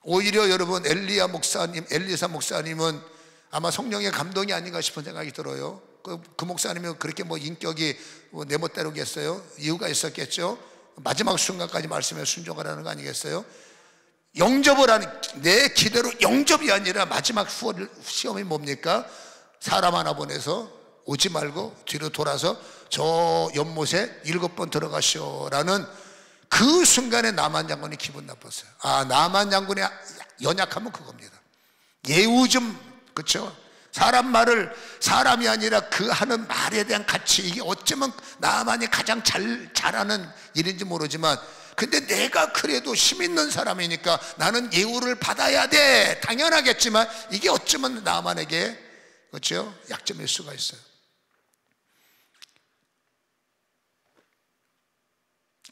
오히려 여러분 엘리사 목사님은 아마 성령의 감동이 아닌가 싶은 생각이 들어요. 그 목사님은 그렇게 뭐 인격이 내 멋대로겠어요? 이유가 있었겠죠. 마지막 순간까지 말씀에 순종하라는 거 아니겠어요? 영접을 하는, 내 기대로 영접이 아니라 마지막 시험이 뭡니까? 사람 하나 보내서 오지 말고 뒤로 돌아서 저 연못에 7번 들어가시오라는 그 순간에 나만 장군이 기분 나빴어요. 아, 나만 장군의 연약함은 그겁니다. 예우 좀, 그렇죠? 사람 말을, 사람이 아니라 그 하는 말에 대한 가치, 이게 어쩌면 나만이 가장 잘하는 일인지 모르지만, 근데 내가 그래도 힘 있는 사람이니까 나는 예우를 받아야 돼, 당연하겠지만 이게 어쩌면 나만에게, 그렇죠, 약점일 수가 있어요.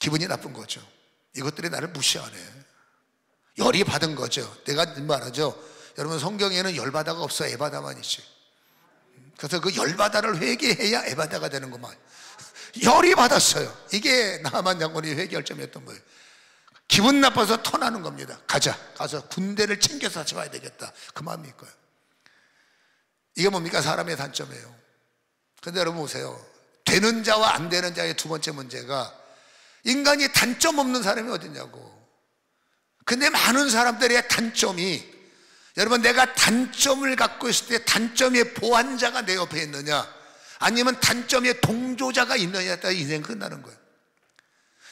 기분이 나쁜 거죠. 이것들이 나를 무시하네, 열이 받은 거죠. 내가 말하죠, 여러분 성경에는 열바다가 없어, 에바다만 있지. 그래서 그 열바다를 회개해야 에바다가 되는 것만. 열이 받았어요. 이게 나만 장군이 회개할점이었던 거예요. 기분 나빠서 토나는 겁니다. 가서 군대를 챙겨서 잡아야 되겠다, 그 마음일 거예요. 이게 뭡니까? 사람의 단점이에요. 근데 여러분 보세요. 되는 자와 안 되는 자의 두 번째 문제가 인간이 단점 없는 사람이 어딨냐고. 근데 많은 사람들의 단점이, 여러분 내가 단점을 갖고 있을 때 단점의 보완자가 내 옆에 있느냐 아니면 단점의 동조자가 있느냐에 따라 인생 끝나는 거예요.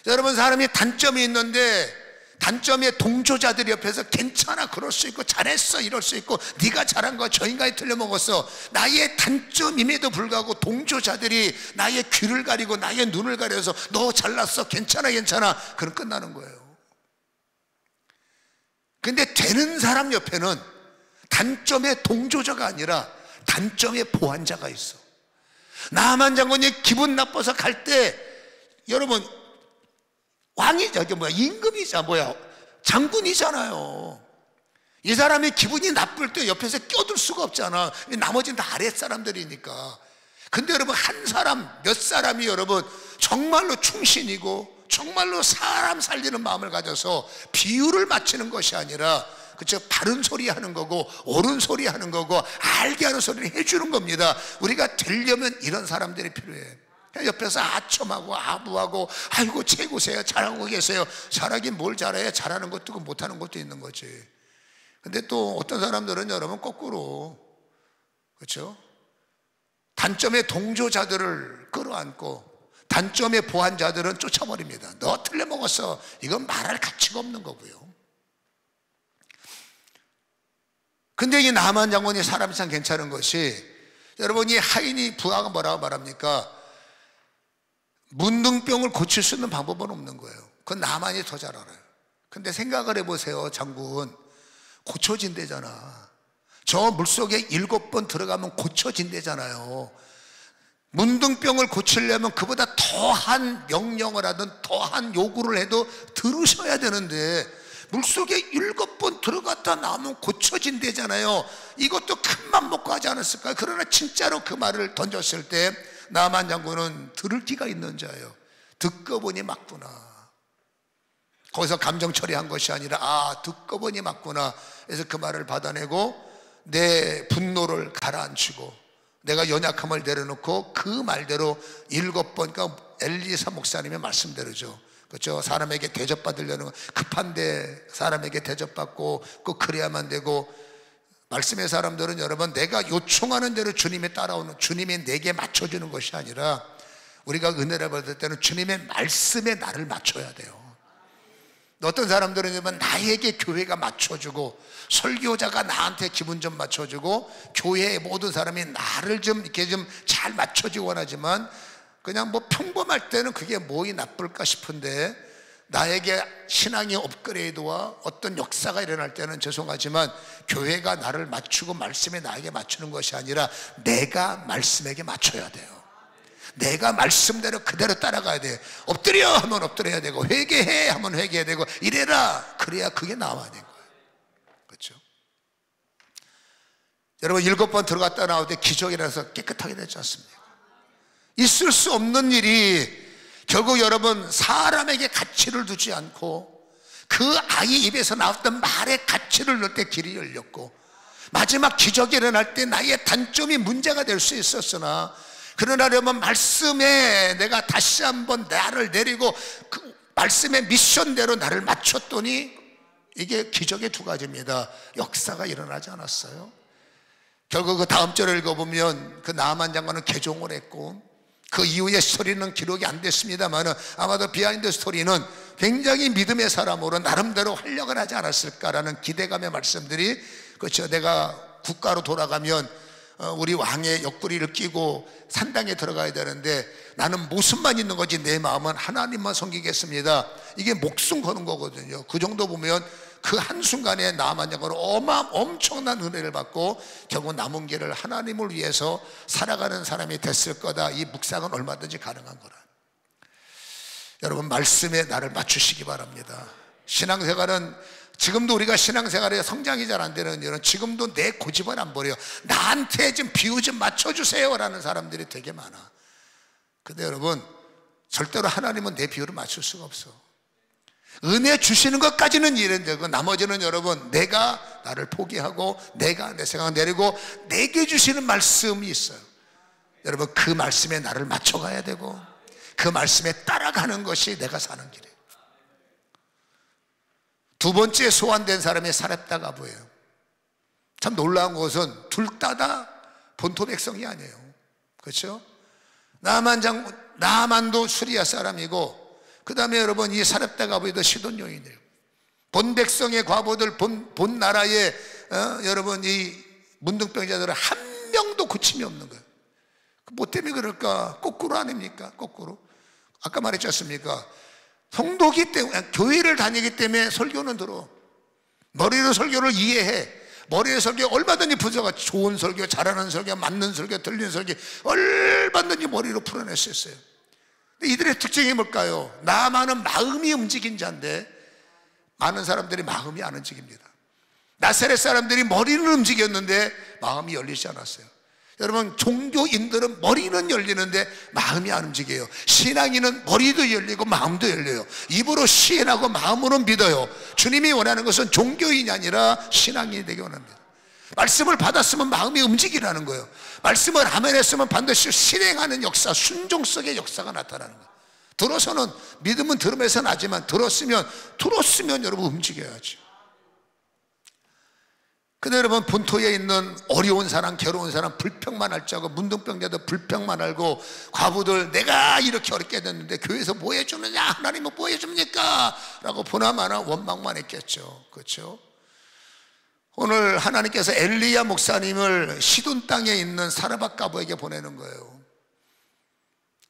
여러분 사람이 단점이 있는데 단점의 동조자들이 옆에서 괜찮아, 그럴 수 있고, 잘했어, 이럴 수 있고, 네가 잘한 거 저 인간이 틀려먹었어, 나의 단점임에도 불구하고 동조자들이 나의 귀를 가리고 나의 눈을 가려서 너 잘났어, 괜찮아 괜찮아, 그럼 끝나는 거예요. 근데 되는 사람 옆에는 단점의 동조자가 아니라 단점의 보완자가 있어. 나만 장군이 기분 나빠서 갈 때, 여러분 왕이 저기 임금이자 장군이잖아요. 이 사람이 기분이 나쁠 때 옆에서 껴들 수가 없잖아. 나머지는 다 아랫사람들이니까. 근데 여러분 한 사람, 몇 사람이 여러분 정말로 충신이고 정말로 사람 살리는 마음을 가져서 비유를 맞추는 것이 아니라, 그렇죠, 바른 소리 하는 거고 옳은 소리 하는 거고 알게 하는 소리를 해주는 겁니다. 우리가 되려면 이런 사람들이 필요해. 옆에서 아첨하고 아부하고 아이고 최고세요, 잘하고 계세요. 잘하긴 뭘 잘해, 잘하는 것도 있고 못하는 것도 있는 거지. 근데 또 어떤 사람들은 여러분 거꾸로, 그렇죠, 단점의 동조자들을 끌어안고 단점의 보완자들은 쫓아버립니다. 너 틀려먹었어, 이건 말할 가치가 없는 거고요. 근데 이 나만 장군이 사람이 참 괜찮은 것이, 여러분 이 하인이 부하가 뭐라고 말합니까? 문둥병을 고칠 수 있는 방법은 없는 거예요. 그건 나만이 더 잘 알아요. 근데 생각을 해보세요. 장군, 고쳐진대잖아. 저 물속에 7번 들어가면 고쳐진대잖아요. 문둥병을 고치려면 그보다 더한 명령을 하든 더한 요구를 해도 들으셔야 되는데 물속에 7번 들어갔다 나오면 고쳐진대잖아요. 이것도 큰맘 먹고 하지 않았을까요? 그러나 진짜로 그 말을 던졌을 때 나만 장군은 들을 기가 있는 자예요. 듣고 보니 맞구나. 거기서 감정 처리한 것이 아니라 듣고 보니 맞구나. 그래서 그 말을 받아내고 내 분노를 가라앉히고 내가 연약함을 내려놓고 그 말대로 7번, 그러니까 엘리사 목사님의 말씀대로죠. 그렇죠? 사람에게 대접받으려는, 급한데 사람에게 대접받고 꼭 그래야만 되고, 말씀의 사람들은 여러분 내가 요청하는 대로 주님에 따라오는, 주님이 내게 맞춰주는 것이 아니라 우리가 은혜를 받을 때는 주님의 말씀에 나를 맞춰야 돼요. 어떤 사람들은 여러분 나에게 교회가 맞춰주고 설교자가 나한테 기분 좀 맞춰주고 교회의 모든 사람이 나를 좀 이렇게 좀 잘 맞춰주고 원하지만 그냥 평범할 때는 그게 뭐이 나쁠까 싶은데 나에게 신앙의 업그레이드와 어떤 역사가 일어날 때는 죄송하지만 교회가 나를 맞추고 말씀에 나에게 맞추는 것이 아니라 내가 말씀에게 맞춰야 돼요. 내가 말씀대로 그대로 따라가야 돼. 엎드려 하면 엎드려야 되고 회개해 하면 회개해야 되고 이래라, 그래야 그게 나와야 되는 거예요. 그렇죠? 여러분 7번 들어갔다 나올 때 기적이 나서 깨끗하게 되지 않습니까? 있을 수 없는 일이 결국 여러분 사람에게 가치를 두지 않고 그 아이 입에서 나왔던 말의 가치를 넣을 때 길이 열렸고, 마지막 기적이 일어날 때 나의 단점이 문제가 될 수 있었으나 그러나 여러분 말씀에 내가 다시 한번 나를 내리고 그 말씀의 미션대로 나를 맞췄더니 이게 기적의 두 가지입니다. 역사가 일어나지 않았어요. 결국 그 다음 절을 읽어보면 그 나만 장관은 개종을 했고 그 이후의 스토리는 기록이 안 됐습니다만 아마도 비하인드 스토리는 굉장히 믿음의 사람으로 나름대로 활력을 하지 않았을까라는 기대감의 말씀들이, 그렇죠, 내가 국가로 돌아가면 우리 왕의 옆구리를 끼고 산당에 들어가야 되는데 나는 모습만 있는 거지 내 마음은 하나님만 섬기겠습니다. 이게 목숨 거는 거거든요. 그 정도 보면 그 한순간에 나만 장관은 엄청난 은혜를 받고 결국 남은 길을 하나님을 위해서 살아가는 사람이 됐을 거다. 이 묵상은 얼마든지 가능한 거라. 여러분 말씀에 나를 맞추시기 바랍니다. 신앙생활은 지금도 우리가 신앙생활에 성장이 잘 안 되는 이유는 지금도 내 고집을 안 버려요. 나한테 좀 비유 좀 맞춰주세요 라는 사람들이 되게 많아. 근데 여러분 절대로 하나님은 내 비유를 맞출 수가 없어. 은혜 주시는 것까지는 이해되고, 그 나머지는 여러분, 내가 나를 포기하고 내가 내 생각 내리고 내게 주시는 말씀이 있어요. 여러분, 그 말씀에 나를 맞춰가야 되고 그 말씀에 따라가는 것이 내가 사는 길이에요. 두 번째 소환된 사람이 사렙다 과부예요. 참 놀라운 것은 둘 다 본토 백성이 아니에요. 그렇죠? 나만도 수리아 사람이고, 그 다음에 여러분 이 사렙다 과부도 시돈 여인이에요. 본 백성의 과부들, 본 나라의 여러분 이 문둥병자들은 한 명도 고침이 없는 거예요. 뭐 때문에 그럴까? 거꾸로 아닙니까? 거꾸로. 아까 말했지 않습니까? 성도기 때문에, 교회를 다니기 때문에 설교는 들어. 머리로 설교를 이해해. 머리의 설교 얼마든지 부서가, 좋은 설교, 잘하는 설교, 맞는 설교, 들리는 설교 얼마든지 머리로 풀어낼 수 있어요. 근데 이들의 특징이 뭘까요? 나만은 마음이 움직인 자인데 많은 사람들이 마음이 안 움직입니다. 나사렛 사람들이 머리는 움직였는데 마음이 열리지 않았어요. 여러분, 종교인들은 머리는 열리는데 마음이 안 움직여요. 신앙인은 머리도 열리고 마음도 열려요. 입으로 시인하고 마음으로 믿어요. 주님이 원하는 것은 종교인이 아니라 신앙인이 되기 원합니다. 말씀을 받았으면 마음이 움직이라는 거예요. 말씀을 아멘했으면 반드시 실행하는 역사, 순종 속의 역사가 나타나는 거예요. 들어서는, 믿음은 들음에서 나지만 들었으면 여러분 움직여야죠. 근데 여러분, 본토에 있는 어려운 사람, 괴로운 사람, 불평만 할 줄 알고, 문둥병자도 불평만 알고, 과부들 내가 이렇게 어렵게 됐는데 교회에서 뭐 해주느냐, 하나님은 뭐 해줍니까? 라고 보나마나 원망만 했겠죠. 그렇죠? 오늘 하나님께서 엘리야 목사님을 시돈 땅에 있는 사르밧 과부에게 보내는 거예요.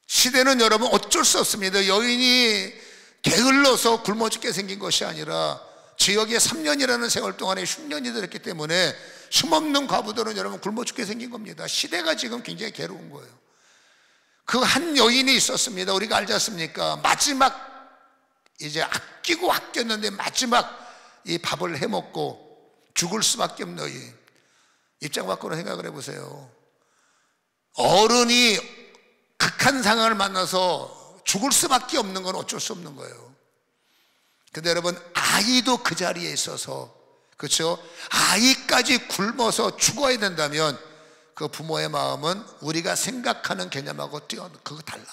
시대는 여러분 어쩔 수 없습니다. 여인이 게을러서 굶어 죽게 생긴 것이 아니라 지역에 3년이라는 세월 동안에 흉년이 들었기 때문에 힘없는 과부들은 여러분 굶어 죽게 생긴 겁니다. 시대가 지금 굉장히 괴로운 거예요. 그 한 여인이 있었습니다. 우리가 알지 않습니까? 마지막 이제 아꼈는데 마지막 이 밥을 해먹고 죽을 수밖에 없는 여인. 입장 바꾸는 생각을 해보세요. 어른이 극한 상황을 만나서 죽을 수밖에 없는 건 어쩔 수 없는 거예요. 근데 여러분, 아이도 그 자리에 있어서, 그렇죠? 아이까지 굶어서 죽어야 된다면 그 부모의 마음은 우리가 생각하는 개념하고 그거 달라.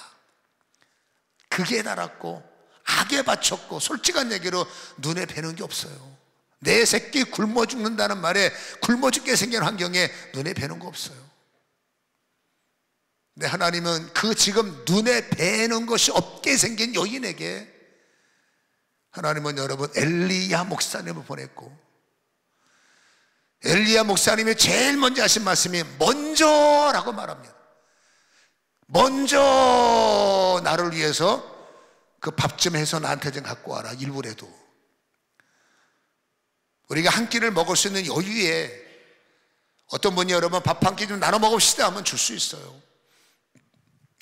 극에 달았고 악에 바쳤고, 솔직한 얘기로 눈에 뵈는 게 없어요. 내 새끼 굶어 죽는다는 말에 굶어 죽게 생긴 환경에 눈에 뵈는 거 없어요. 근데 하나님은 그 지금 눈에 뵈는 것이 없게 생긴 여인에게 하나님은 여러분 엘리야 목사님을 보냈고, 엘리야 목사님이 제일 먼저 하신 말씀이 먼저라고 말합니다. 먼저 나를 위해서 그 밥 좀 해서 나한테 좀 갖고 와라. 일부라도 우리가 한 끼를 먹을 수 있는 여유에 어떤 분이 여러분 밥 한 끼 좀 나눠 먹읍시다 하면 줄 수 있어요.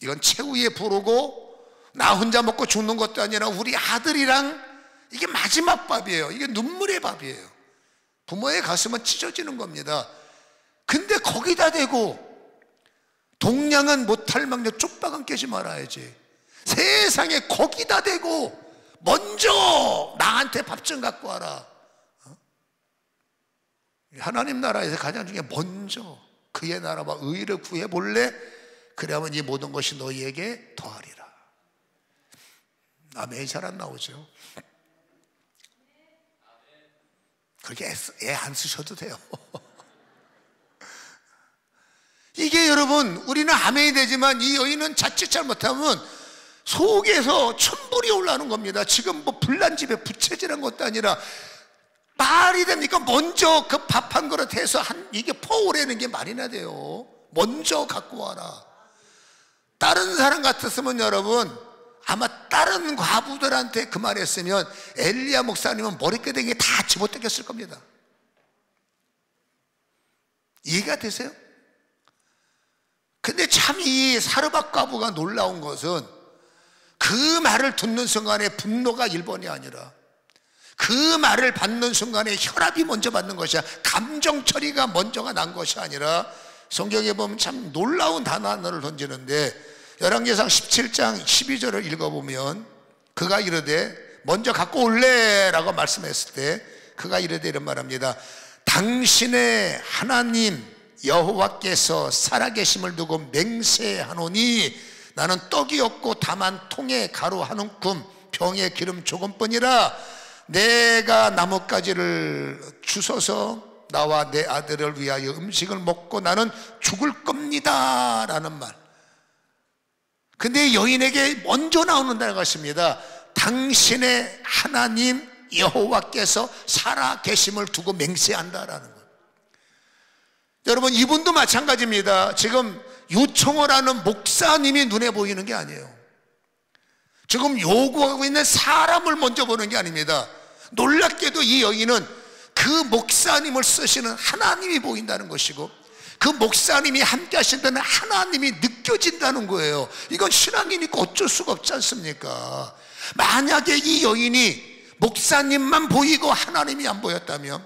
이건 최후의 부르고 나 혼자 먹고 죽는 것도 아니라 우리 아들이랑 이게 마지막 밥이에요. 이게 눈물의 밥이에요. 부모의 가슴은 찢어지는 겁니다. 근데 거기다 대고 동량은 못할 망정 쪽박은 깨지 말아야지. 세상에 거기다 대고 먼저 나한테 밥 좀 갖고 와라. 하나님 나라에서 가장 중요한 먼저 그의 나라와 의를 구해 볼래? 그래야만 이 모든 것이 너희에게 더하리라. 아멘이 잘 안 나오죠. 그렇게 애 안 쓰셔도 돼요. 이게 여러분, 우리는 아멘이 되지만 이 여인은 자칫 잘못하면 속에서 천불이 올라오는 겁니다. 지금 뭐 불난 집에 부채질한 것도 아니라 말이 됩니까? 먼저 그 밥 한 그릇 해서 이게 퍼오래는 게 말이나 돼요. 먼저 갖고 와라. 다른 사람 같았으면 여러분 아마 다른 과부들한테 그 말 했으면 엘리야 목사님은 머리끄댕이에 다 집어뜯겼을 겁니다. 이해가 되세요? 근데 참 이 사르밧 과부가 놀라운 것은 그 말을 듣는 순간에 분노가 1번이 아니라 그 말을 받는 순간에 혈압이 먼저 받는 것이야. 감정 처리가 먼저가 난 것이 아니라 성경에 보면 참 놀라운 단어 하나를 던지는데 열왕기상 17장 12절을 읽어보면 그가 이르되 먼저 갖고 올래 라고 말씀했을 때 그가 이르되 이런 말합니다. 당신의 하나님 여호와께서 살아계심을 두고 맹세하노니 나는 떡이 없고 다만 통에 가루 한 움큼 병에 기름 조금뿐이라 내가 나뭇가지를 주소서 나와 내 아들을 위하여 음식을 먹고 나는 죽을 겁니다 라는 말. 근데 여인에게 먼저 나오는 것입니다. 당신의 하나님 여호와께서 살아계심을 두고 맹세한다라는 것. 여러분, 이분도 마찬가지입니다. 지금 요청을 하는 목사님이 눈에 보이는 게 아니에요. 지금 요구하고 있는 사람을 먼저 보는 게 아닙니다. 놀랍게도 이 여인은 그 목사님을 쓰시는 하나님이 보인다는 것이고 그 목사님이 함께 하신다는 하나님이 느껴진다는 거예요. 이건 신앙이니까 어쩔 수가 없지 않습니까? 만약에 이 여인이 목사님만 보이고 하나님이 안 보였다면,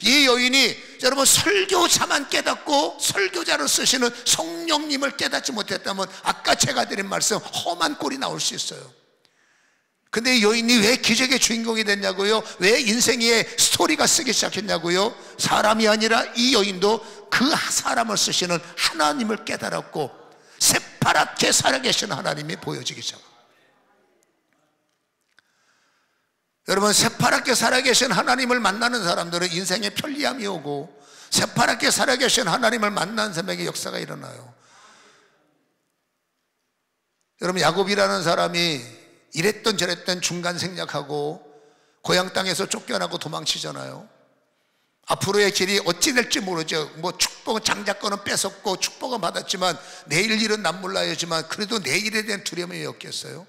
이 여인이 여러분 설교자만 깨닫고 설교자를 쓰시는 성령님을 깨닫지 못했다면 아까 제가 드린 말씀 험한 꼴이 나올 수 있어요. 근데 이 여인이 왜 기적의 주인공이 됐냐고요? 왜 인생의 스토리가 쓰기 시작했냐고요? 사람이 아니라 이 여인도 그 사람을 쓰시는 하나님을 깨달았고 새파랗게 살아계신 하나님이 보여지기 시작합니다. 여러분, 새파랗게 살아계신 하나님을 만나는 사람들은 인생에 편리함이 오고 새파랗게 살아계신 하나님을 만나는 사람에게 역사가 일어나요. 여러분, 야곱이라는 사람이 이랬던 저랬던 중간 생략하고 고향 땅에서 쫓겨나고 도망치잖아요. 앞으로의 길이 어찌 될지 모르죠. 뭐 축복은 장자권은 뺏었고 축복은 받았지만 내일 일은 난 몰라야지만 그래도 내일에 대한 두려움이 왜 없겠어요?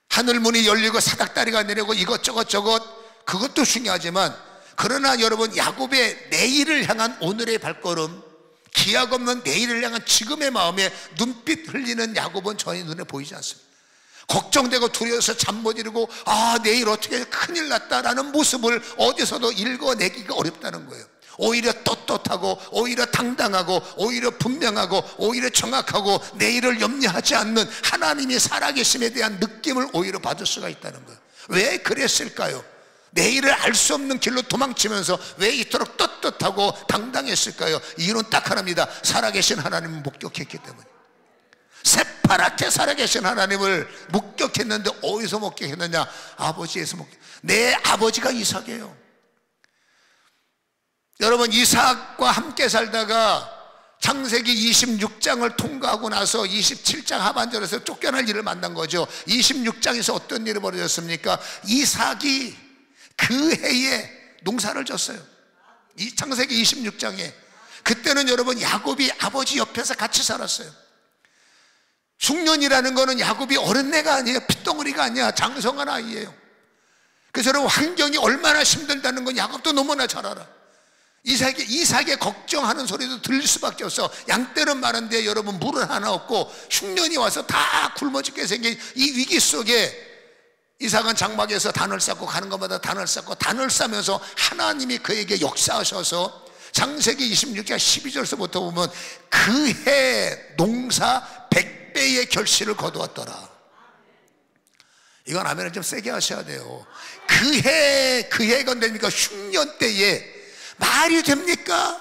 하늘문이 열리고 사닥다리가 내리고 이것저것 그것도 중요하지만 그러나 여러분, 야곱의 내일을 향한 오늘의 발걸음, 기약 없는 내일을 향한 지금의 마음에 눈빛 흘리는 야곱은 저희 눈에 보이지 않습니다. 걱정되고 두려워서 잠 못 이루고 내일 어떻게 큰일 났다라는 모습을 어디서도 읽어내기가 어렵다는 거예요. 오히려 떳떳하고 오히려 당당하고 오히려 분명하고 오히려 정확하고 내일을 염려하지 않는 하나님이 살아계심에 대한 느낌을 오히려 받을 수가 있다는 거예요. 왜 그랬을까요? 내일을 알 수 없는 길로 도망치면서 왜 이토록 떳떳하고 당당했을까요? 이유는 딱 하나입니다. 살아계신 하나님을 목격했기 때문에. 새파랗게 살아계신 하나님을 목격했는데 어디서 목격했느냐? 아버지에서 내 아버지가 이삭이에요. 여러분, 이삭과 함께 살다가 창세기 26장을 통과하고 나서 27장 하반절에서 쫓겨날 일을 만난 거죠. 26장에서 어떤 일이 벌어졌습니까? 이삭이 그 해에 농사를 졌어요. 이 창세기 26장에. 그때는 여러분 야곱이 아버지 옆에서 같이 살았어요. 흉년이라는 거는 야곱이 어른애가 아니에요. 핏덩어리가 아니야. 장성한 아이예요. 그래서 여러분, 환경이 얼마나 힘들다는 건 야곱도 너무나 잘 알아. 이삭의 걱정하는 소리도 들릴 수밖에 없어. 양떼는 많은데 여러분 물은 하나 없고 흉년이 와서 다 굶어 죽게 생긴 이 위기 속에 이삭은 장막에서 단을 쌓고 가는 것마다 단을 쌓고 단을 싸면서 하나님이 그에게 역사하셔서 창세기 26장 12절서부터 보면 그 해 농사 100배의 결실을 거두었더라. 이건 아멘을 좀 세게 하셔야 돼요. 그 해가 됩니까? 흉년 때에 말이 됩니까?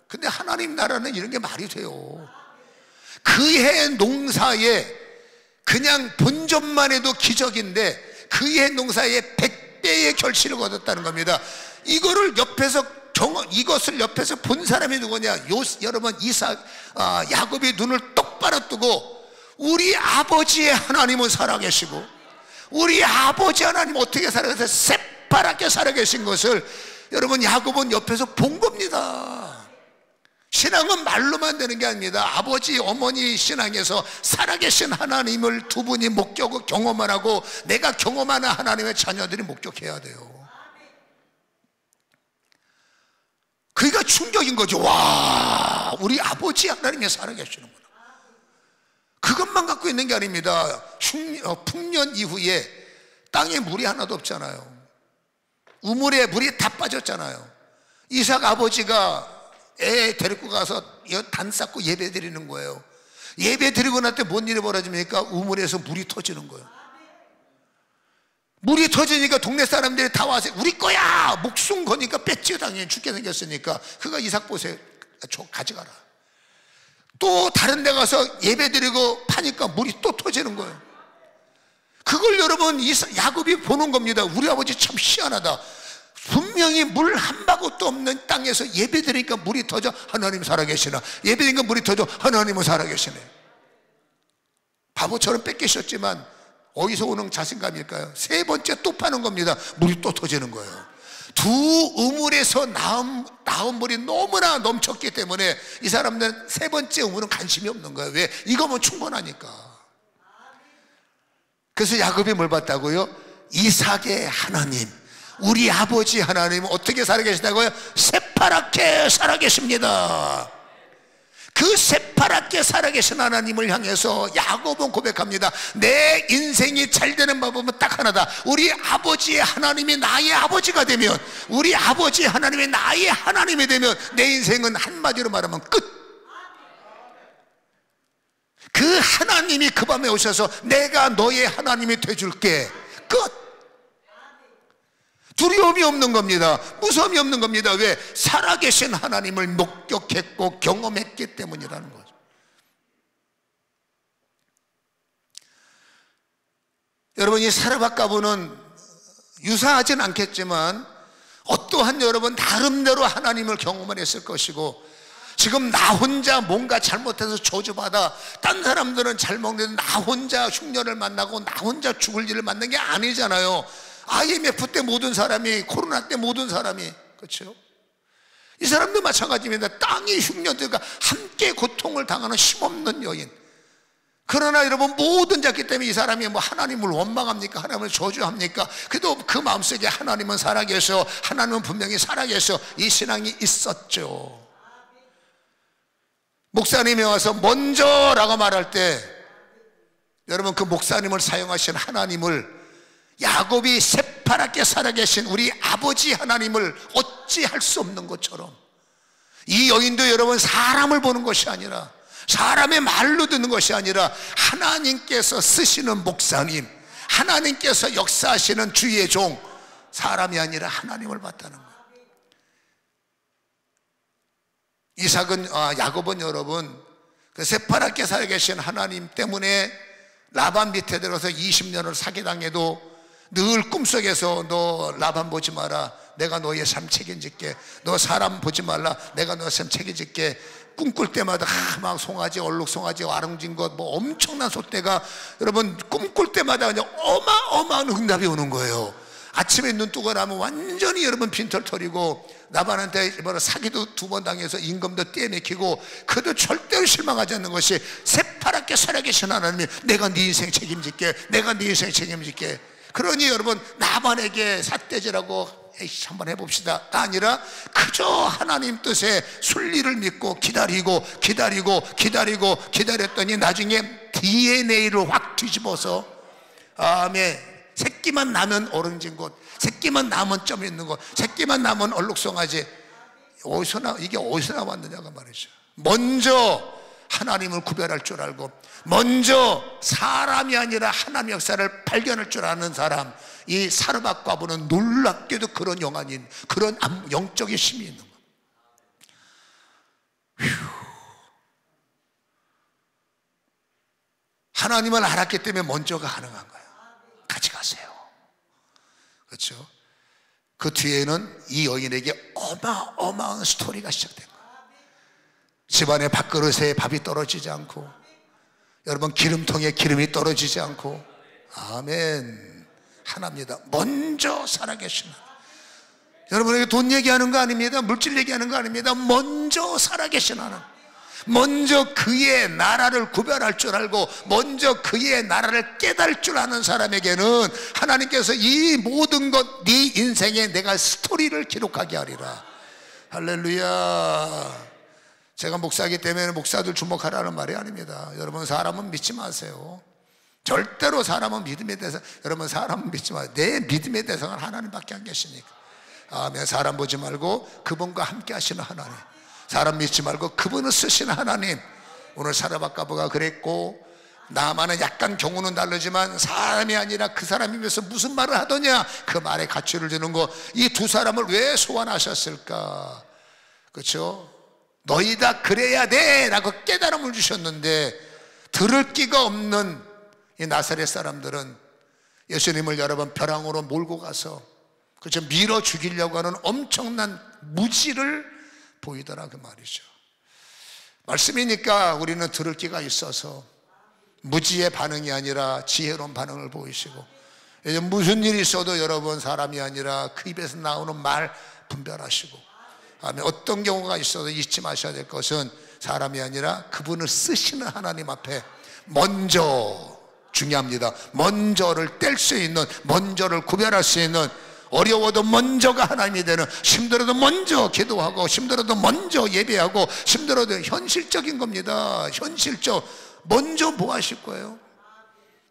근데 하나님 나라는 이런 게 말이 돼요. 그 해 농사에 그냥 본전만 해도 기적인데 그 해 농사에 100배의 결실을 거뒀다는 겁니다. 이것을 옆에서 본 사람이 누구냐? 여러분, 야곱이 눈을 똑바로 뜨고 우리 아버지의 하나님은 살아계시고 우리 아버지 하나님 어떻게 살아계세요? 새파랗게 살아계신 것을 여러분 야곱은 옆에서 본 겁니다. 신앙은 말로만 되는 게 아닙니다. 아버지 어머니 신앙에서 살아계신 하나님을 두 분이 목격하고 경험을 하고 내가 경험하는 하나님의 자녀들이 목격해야 돼요. 그러니까 충격인 거죠. 와, 우리 아버지 하나님이 살아계시는구나. 그것만 갖고 있는 게 아닙니다. 풍년 이후에 땅에 물이 하나도 없잖아요. 우물에 물이 다 빠졌잖아요. 이삭 아버지가 애 데리고 가서 단 쌓고 예배 드리는 거예요. 예배 드리고 날 때 뭔 일이 벌어집니까? 우물에서 물이 터지는 거예요. 물이 터지니까 동네 사람들이 다 와서 우리 거야! 목숨 거니까 뺏지요. 당연히 죽게 생겼으니까. 그가 이삭봇에 가져가라. 또 다른 데 가서 예배드리고 파니까 물이 또 터지는 거예요. 그걸 여러분 야곱이 보는 겁니다. 우리 아버지 참 희한하다. 분명히 물 한 바구도 없는 땅에서 예배드리니까 물이 터져. 하나님 살아계시나. 예배드리니까 물이 터져. 하나님은 살아계시네. 바보처럼 뺏기셨지만 어디서 오는 자신감일까요? 세 번째 또 파는 겁니다. 물이 또 터지는 거예요. 두 우물에서 나온 물이 너무나 넘쳤기 때문에 이 사람들은 세 번째 우물은 관심이 없는 거예요. 왜? 이거면 충분하니까. 그래서 야곱이 뭘 봤다고요? 이삭의 하나님, 우리 아버지 하나님은 어떻게 살아계시다고요? 새파랗게 살아계십니다. 그 새파랗게 살아계신 하나님을 향해서 야곱은 고백합니다. 내 인생이 잘 되는 방법은 딱 하나다. 우리 아버지의 하나님이 나의 아버지가 되면, 우리 아버지의 하나님이 나의 하나님이 되면 내 인생은 한마디로 말하면 끝. 그 하나님이 그 밤에 오셔서 내가 너의 하나님이 돼줄게. 끝. 두려움이 없는 겁니다. 무서움이 없는 겁니다. 왜? 살아계신 하나님을 목격했고 경험했기 때문이라는 거죠. 여러분, 이 사르밧가부는 유사하진 않겠지만 어떠한 여러분 나름대로 하나님을 경험을 했을 것이고, 지금 나 혼자 뭔가 잘못해서 저주받아 딴 사람들은 잘 먹는데 나 혼자 흉년을 만나고 나 혼자 죽을 일을 만난 게 아니잖아요. IMF 때 모든 사람이, 코로나 때 모든 사람이, 그렇죠? 이 사람도 마찬가지입니다. 땅이 흉년들과 함께 고통을 당하는 힘없는 여인. 그러나 여러분, 모든 잤기 때문에 이 사람이 뭐 하나님을 원망합니까? 하나님을 저주합니까? 그래도 그 마음속에 하나님은 살아계셔, 하나님은 분명히 살아계셔, 이 신앙이 있었죠. 목사님이 와서 먼저라고 말할 때, 여러분, 그 목사님을 사용하신 하나님을, 야곱이 새파랗게 살아계신 우리 아버지 하나님을 어찌할 수 없는 것처럼, 이 여인도 여러분 사람을 보는 것이 아니라, 사람의 말로 듣는 것이 아니라 하나님께서 쓰시는 목사님, 하나님께서 역사하시는 주의 종, 사람이 아니라 하나님을 봤다는 거예요. 야곱은 여러분 그 새파랗게 살아계신 하나님 때문에 라반 밑에 들어서 20년을 사기당해도 늘 꿈속에서 너 라반 보지 마라, 내가 너의 삶 책임질게. 너 사람 보지 말라, 내가 너의 삶 책임질게. 꿈꿀 때마다 막 송아지, 얼룩송아지, 와릉진 것, 뭐 엄청난 소떼가 여러분 꿈꿀 때마다 그냥 어마어마한 응답이 오는 거예요. 아침에 눈 뜨고 나면 완전히 여러분 빈털 털이고, 라반한테 사기도 2번 당해서 임금도 떼내키고, 그래도 절대로 실망하지 않는 것이 새파랗게 살아계신 하나님이 내가 네 인생 책임질게, 내가 네 인생 책임질게. 그러니 여러분, 나만에게 삿대질하고 에이씨 한번 해봅시다가 아니라 그저 하나님 뜻에 순리를 믿고 기다렸더니 나중에 DNA를 확 뒤집어서, 아멘, 새끼만 나면 어른진 곳, 새끼만 나면 점 있는 곳, 새끼만 나면 얼룩송아지. 이게 어디서 나왔느냐가 말이죠. 먼저 하나님을 구별할 줄 알고, 먼저 사람이 아니라 하나님의 역사를 발견할 줄 아는 사람, 이 사르밧과부는 놀랍게도 그런 그런 영적인 힘이 있는 거예요. 하나님을 알았기 때문에 먼저가 가능한 거예요. 같이 가세요. 그렇죠? 그 뒤에는 이 여인에게 어마어마한 스토리가 시작된 거예요. 집안의 밥그릇에 밥이 떨어지지 않고, 여러분 기름통에 기름이 떨어지지 않고, 아멘, 하나입니다. 먼저 살아계시는, 여러분에게 돈 얘기하는 거 아닙니다. 물질 얘기하는 거 아닙니다. 먼저 살아계신 하나님, 먼저 그의 나라를 구별할 줄 알고, 먼저 그의 나라를 깨달을 줄 아는 사람에게는 하나님께서 이 모든 것, 네 인생에 내가 스토리를 기록하게 하리라. 할렐루야. 제가 목사이기 때문에 목사들 주목하라는 말이 아닙니다. 여러분, 사람은 믿지 마세요. 절대로 사람은 믿음의 대상, 여러분 사람은 믿지 마세요. 내 믿음의 대상은 하나님밖에 안 계시니까. 아멘. 사람 보지 말고 그분과 함께 하시는 하나님, 사람 믿지 말고 그분을 쓰시는 하나님. 오늘 사르밧가부가 그랬고, 나만은 약간 경우는 다르지만 사람이 아니라 그 사람이면서 무슨 말을 하더냐, 그 말에 가치를 주는 거. 이 두 사람을 왜 소환하셨을까? 그렇죠? 너희 다 그래야 돼 라고 깨달음을 주셨는데, 들을 끼가 없는 이 나사렛 사람들은 예수님을 여러분 벼랑으로 몰고 가서 그렇죠, 밀어 죽이려고 하는 엄청난 무지를 보이더라 그 말이죠. 말씀이니까 우리는 들을 끼가 있어서 무지의 반응이 아니라 지혜로운 반응을 보이시고, 이제 무슨 일이 있어도 여러분 사람이 아니라 그 입에서 나오는 말 분별하시고, 어떤 경우가 있어도 잊지 마셔야 될 것은 사람이 아니라 그분을 쓰시는 하나님 앞에 먼저, 중요합니다, 먼저를 뗄 수 있는, 먼저를 구별할 수 있는, 어려워도 먼저가 하나님이 되는, 힘들어도 먼저 기도하고, 힘들어도 먼저 예배하고, 힘들어도 현실적인 겁니다. 현실적. 먼저 뭐 하실 거예요?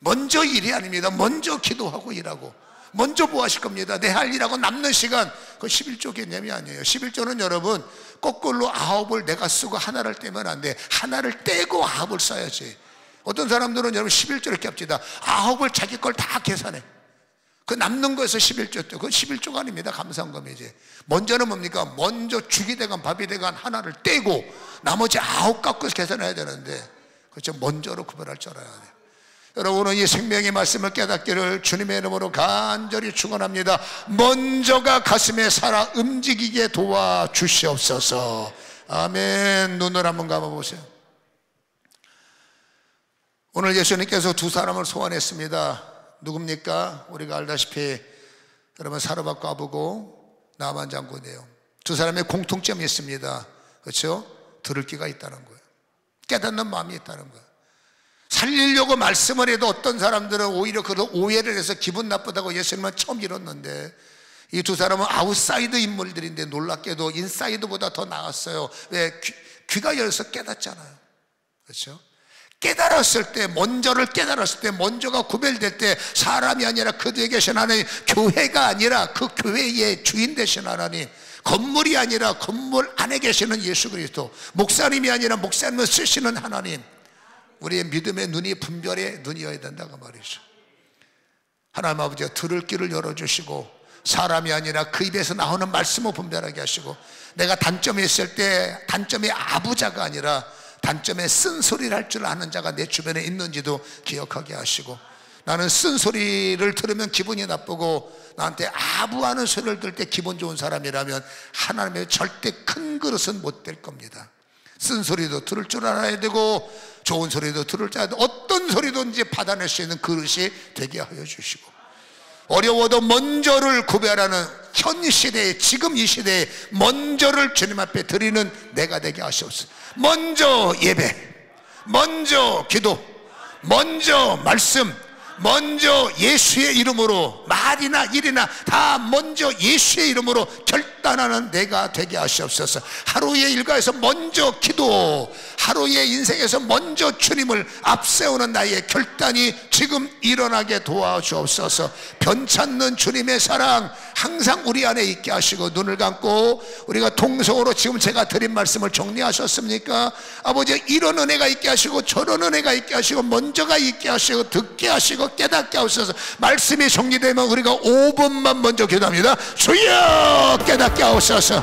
먼저 일이 아닙니다. 먼저 기도하고 일하고, 먼저 뭐 하실 겁니다. 내 할 일하고 남는 시간, 그 11조 개념이 아니에요. 11조는 여러분 거꾸로 9을 내가 쓰고 하나를 떼면 안 돼. 하나를 떼고 9을 써야지. 어떤 사람들은 여러분 11조를 이렇게 합시다. 9을 자기 걸 다 계산해. 그 남는 거에서 11조 때, 그건 11조가 아닙니다. 감사원금이지. 먼저는 뭡니까? 먼저 죽이 되건 밥이 되건 하나를 떼고 나머지 9 갖고 계산해야 되는데, 그렇죠, 먼저로 구별할 줄 알아야 돼요. 여러분은 이 생명의 말씀을 깨닫기를 주님의 이름으로 간절히 축원합니다. 먼저가 가슴에 살아 움직이게 도와주시옵소서. 아멘. 눈을 한번 감아보세요. 오늘 예수님께서 두 사람을 소환했습니다. 누굽니까? 우리가 알다시피 여러분 사르밧과 아부고 나만 장군이에요. 두 사람의 공통점이 있습니다. 그렇죠? 들을 귀가 있다는 거예요. 깨닫는 마음이 있다는 거예요. 살리려고 말씀을 해도 어떤 사람들은 오히려 그걸 오해를 해서 기분 나쁘다고 예수님은 처음 잃었는데, 이 두 사람은 아웃사이드 인물들인데 놀랍게도 인사이드보다 더 나았어요. 왜? 귀가 열려서 깨닫잖아요. 그렇죠? 깨달았을 때, 먼저를 깨달았을 때, 먼저가 구별될 때, 사람이 아니라 그들에 계신 하나님, 교회가 아니라 그 교회의 주인 되신 하나님, 건물이 아니라 건물 안에 계시는 예수 그리스도, 목사님이 아니라 목사님을 쓰시는 하나님, 우리의 믿음의 눈이 분별의 눈이어야 된다고 말이죠. 하나님 아버지가 들을 귀를 열어주시고, 사람이 아니라 그 입에서 나오는 말씀을 분별하게 하시고, 내가 단점이 있을 때 단점이 아부자가 아니라 단점에 쓴소리를 할 줄 아는 자가 내 주변에 있는지도 기억하게 하시고, 나는 쓴소리를 들으면 기분이 나쁘고 나한테 아부하는 소리를 들을 때 기분 좋은 사람이라면 하나님의 절대 큰 그릇은 못 될 겁니다. 쓴소리도 들을 줄 알아야 되고 좋은 소리도 들을 줄 알아야 되고, 어떤 소리든지 받아낼 수 있는 그릇이 되게 하여 주시고, 어려워도 먼저를 구별하는 현 시대에, 지금 이 시대에 먼저를 주님 앞에 드리는 내가 되게 하시옵소서. 먼저 예배, 먼저 기도, 먼저 말씀, 먼저 예수의 이름으로 말이나 일이나 다 먼저 예수의 이름으로 결단하는 내가 되게 하시옵소서. 하루의 일과에서 먼저 기도, 하루의 인생에서 먼저 주님을 앞세우는 나의 결단이 지금 일어나게 도와주옵소서. 변찮는 주님의 사랑 항상 우리 안에 있게 하시고, 눈을 감고 우리가 통성으로 지금 제가 드린 말씀을 정리하셨습니까? 아버지, 이런 은혜가 있게 하시고 저런 은혜가 있게 하시고 먼저가 있게 하시고 듣게 하시고 깨닫게 하옵소서. 말씀이 정리되면 우리가 5분만 먼저 기도합니다. 주여 깨닫게 하옵소서.